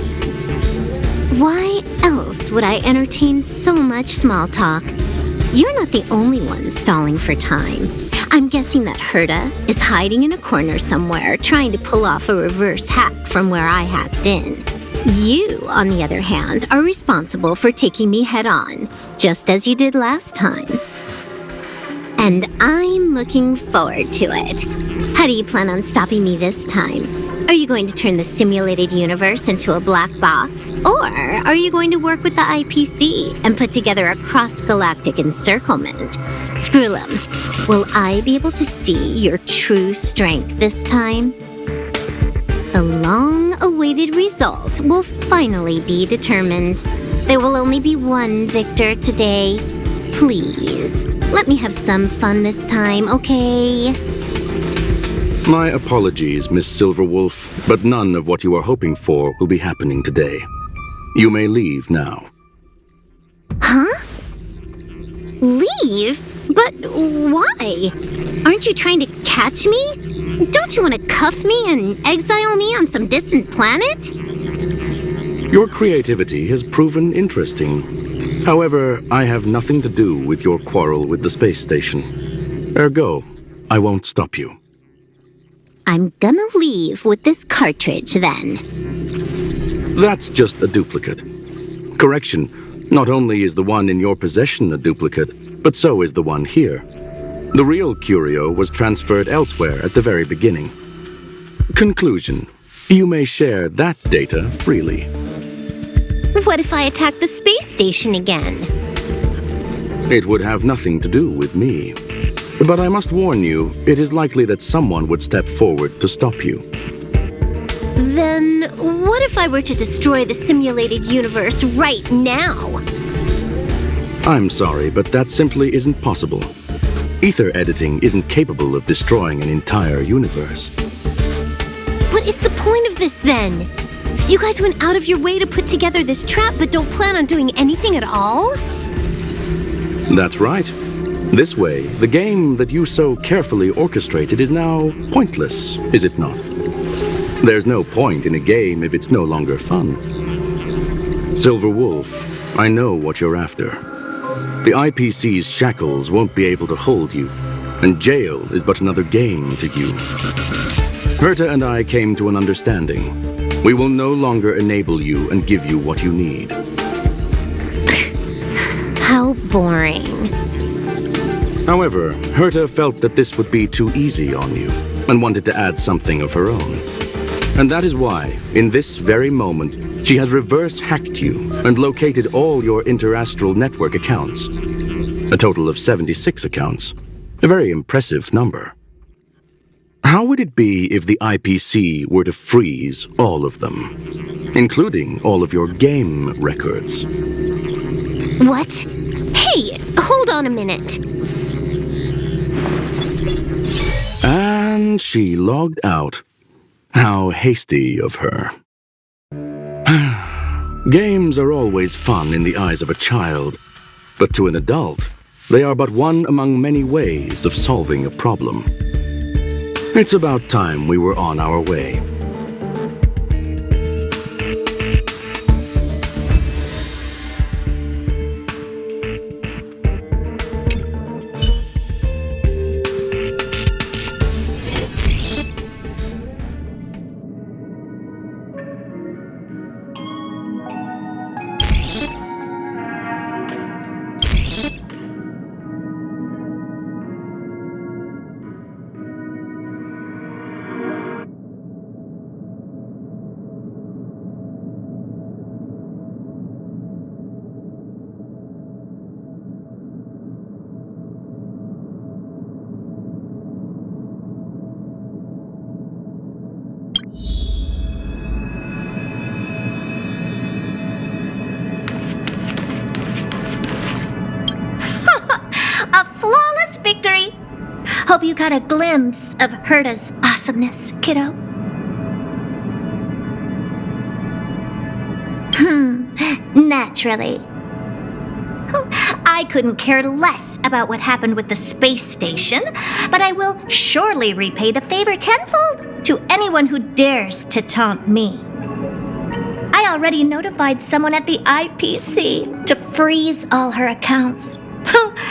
Speaker 7: Why else would I entertain so much small talk? You're not the only one stalling for time. I'm guessing that Herta is hiding in a corner somewhere, trying to pull off a reverse hack from where I hacked in. You, on the other hand, are responsible for taking me head-on, just as you did last time. And I'm looking forward to it. How do you plan on stopping me this time? Are you going to turn the simulated universe into a black box? Or are you going to work with the IPC and put together a cross-galactic encirclement? Screwlum, will I be able to see your true strength this time? The long-awaited result will finally be determined. There will only be one victor today. Please, let me have some fun this time, okay?
Speaker 12: My apologies, Miss Silverwolf, but none of what you are hoping for will be happening today. You may leave now.
Speaker 7: Huh? Leave? But why? Aren't you trying to catch me? Don't you want to cuff me and exile me on some distant planet?
Speaker 12: Your creativity has proven interesting. However, I have nothing to do with your quarrel with the space station. Ergo, I won't stop you.
Speaker 7: I'm gonna leave with this cartridge, then.
Speaker 12: That's just a duplicate. Correction, not only is the one in your possession a duplicate, but so is the one here. The real curio was transferred elsewhere at the very beginning. Conclusion, you may share that data freely.
Speaker 7: What if I attack the space station again?
Speaker 12: It would have nothing to do with me. But I must warn you, it is likely that someone would step forward to stop you.
Speaker 7: Then what if I were to destroy the simulated universe right now?
Speaker 12: I'm sorry, but that simply isn't possible. Ether editing isn't capable of destroying an entire universe.
Speaker 7: What is the point of this, then? You guys went out of your way to put together this trap, but don't plan on doing anything at all?
Speaker 12: That's right. This way, the game that you so carefully orchestrated is now pointless, is it not? There's no point in a game if it's no longer fun. Silver Wolf, I know what you're after. The IPC's shackles won't be able to hold you, and jail is but another game to you. Herta and I came to an understanding. We will no longer enable you and give you what you need.
Speaker 7: How boring.
Speaker 12: However, Herta felt that this would be too easy on you, and wanted to add something of her own. And that is why, in this very moment, she has reverse-hacked you and located all your interastral network accounts. A total of 76 accounts. A very impressive number. How would it be if the IPC were to freeze all of them, including all of your game records?
Speaker 7: What? Hey, hold on a minute.
Speaker 12: And she logged out. How hasty of her. Games are always fun in the eyes of a child, but to an adult, they are but one among many ways of solving a problem. It's about time we were on our way.
Speaker 1: Hope you got a glimpse of Herta's awesomeness, kiddo. Naturally. I couldn't care less about what happened with the space station, but I will surely repay the favor tenfold to anyone who dares to taunt me. I already notified someone at the IPC to freeze all her accounts.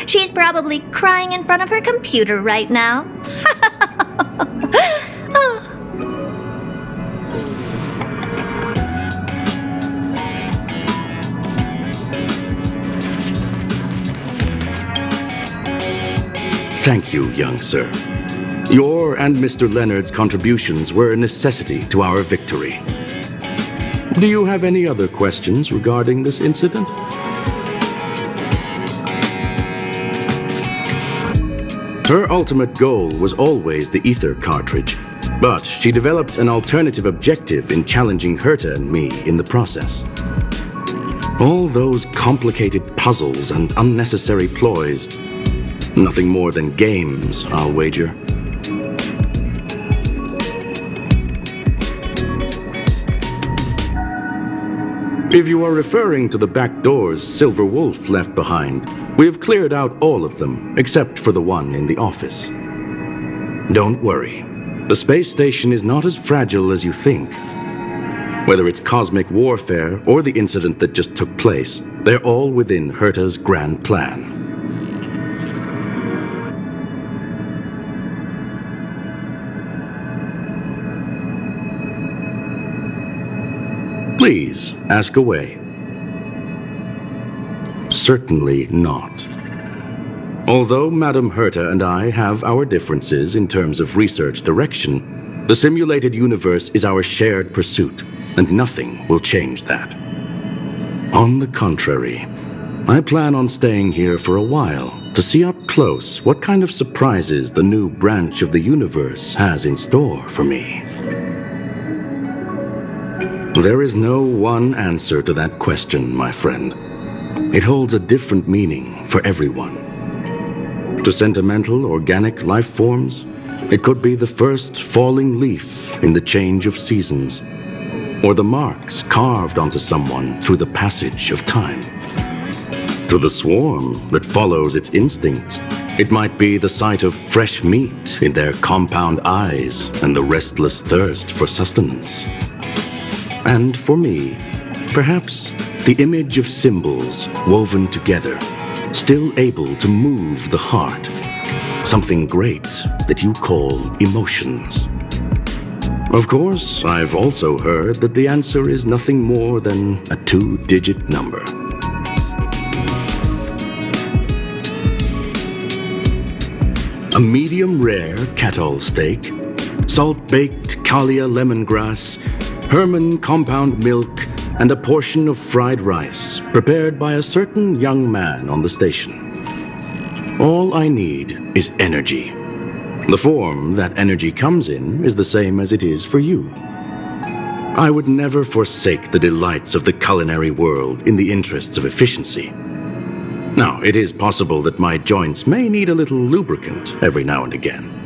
Speaker 1: She's probably crying in front of her computer right now.
Speaker 12: Thank you, young sir. Your and Mr. Leonard's contributions were a necessity to our victory. Do you have any other questions regarding this incident? Her ultimate goal was always the ether cartridge, but she developed an alternative objective in challenging Herta and me in the process. All those complicated puzzles and unnecessary ploys, nothing more than games, I'll wager. If you are referring to the back doors Silver Wolf left behind, we have cleared out all of them, except for the one in the office. Don't worry. The space station is not as fragile as you think. Whether it's cosmic warfare or the incident that just took place, they're all within Herta's grand plan. Please, ask away. Certainly not. Although Madame Herta and I have our differences in terms of research direction, the simulated universe is our shared pursuit, and nothing will change that. On the contrary, I plan on staying here for a while to see up close what kind of surprises the new branch of the universe has in store for me. There is no one answer to that question, my friend. It holds a different meaning for everyone. To sentimental, organic life forms, it could be the first falling leaf in the change of seasons, or the marks carved onto someone through the passage of time. To the swarm that follows its instincts, it might be the sight of fresh meat in their compound eyes and the restless thirst for sustenance. And for me, perhaps the image of symbols woven together, still able to move the heart. Something great that you call emotions. Of course, I've also heard that the answer is nothing more than a 2-digit number. A medium rare Catall steak, salt-baked Kalia lemongrass, Herman compound milk, and a portion of fried rice prepared by a certain young man on the station. All I need is energy. The form that energy comes in is the same as it is for you. I would never forsake the delights of the culinary world in the interests of efficiency. Now, it is possible that my joints may need a little lubricant every now and again.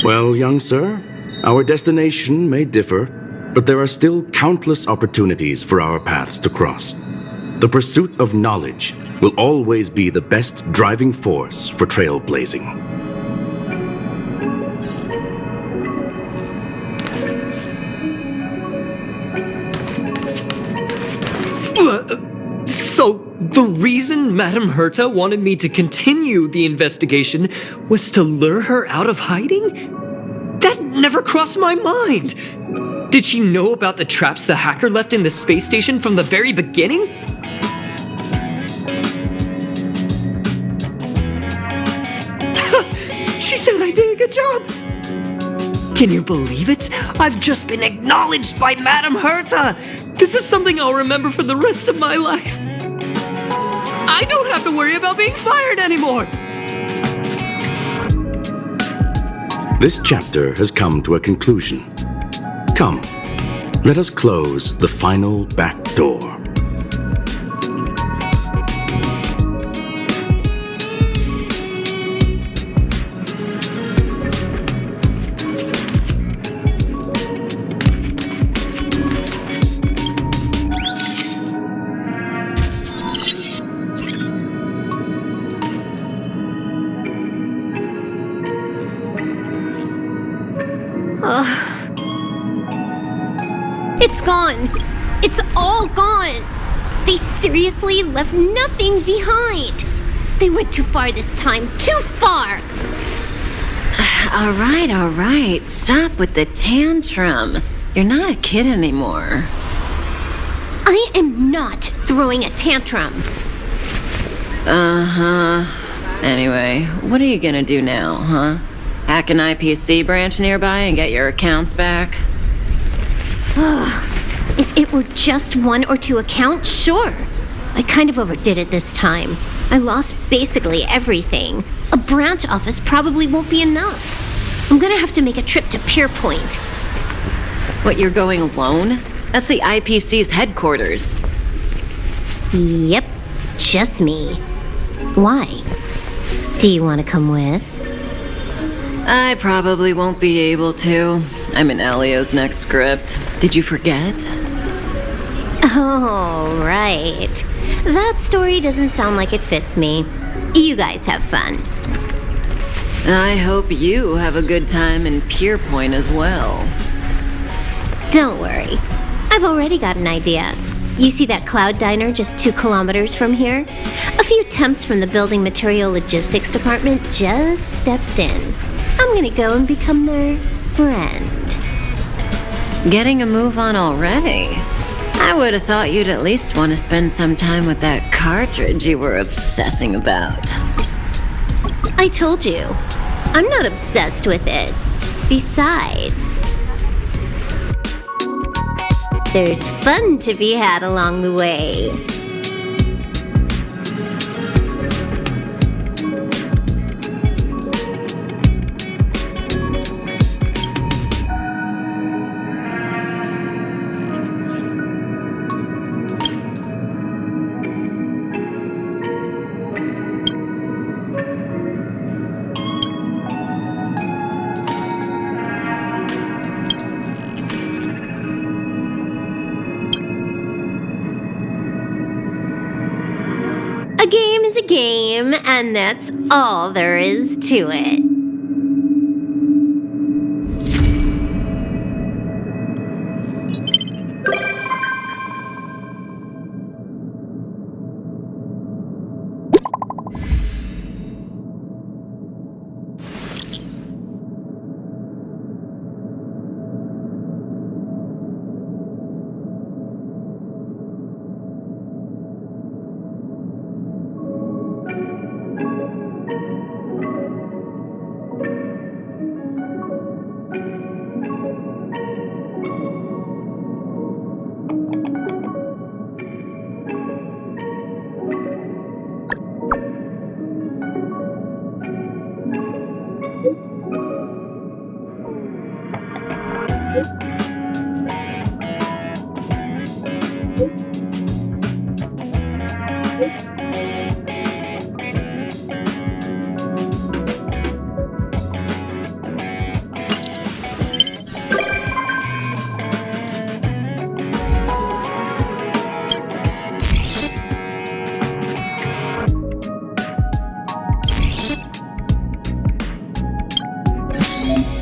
Speaker 12: Well, young sir, our destination may differ, but there are still countless opportunities for our paths to cross. The pursuit of knowledge will always be the best driving force for trailblazing.
Speaker 13: So, the reason Madame Herta wanted me to continue the investigation was to lure her out of hiding? That never crossed my mind! Did she know about the traps the hacker left in the space station from the very beginning? She said I did a good job! Can you believe it? I've just been acknowledged by Madame Herta! This is something I'll remember for the rest of my life. I don't have to worry about being fired anymore!
Speaker 12: This chapter has come to a conclusion. Come, let us close the final back door.
Speaker 7: It's gone. It's all gone. They seriously left nothing behind. They went too far this time. Too far.
Speaker 4: All right. Stop with the tantrum. You're not a kid anymore.
Speaker 7: I am not throwing a tantrum.
Speaker 4: Anyway, what are you gonna do now, huh? Hack an IPC branch nearby and get your accounts back?
Speaker 7: If it were just 1 or 2 accounts, sure. I kind of overdid it this time. I lost basically everything. A branch office probably won't be enough. I'm gonna have to make a trip to Pierpoint.
Speaker 4: What, you're going alone? That's the IPC's headquarters.
Speaker 7: Yep, just me. Why? Do you want to come with?
Speaker 4: I probably won't be able to. I'm in Elio's next script. Did you forget?
Speaker 7: Oh, right. That story doesn't sound like it fits me. You guys have fun.
Speaker 4: I hope you have a good time in Pierpoint as well.
Speaker 7: Don't worry. I've already got an idea. You see that cloud diner just 2 kilometers from here? A few temps from the building material logistics department just stepped in. I'm gonna go and become their friend.
Speaker 4: Getting a move on already? I would have thought you'd at least want to spend some time with that cartridge you were obsessing about.
Speaker 7: I told you, I'm not obsessed with it. Besides, there's fun to be had along the way. A game is a game, and that's all there is to it.
Speaker 3: Honkai.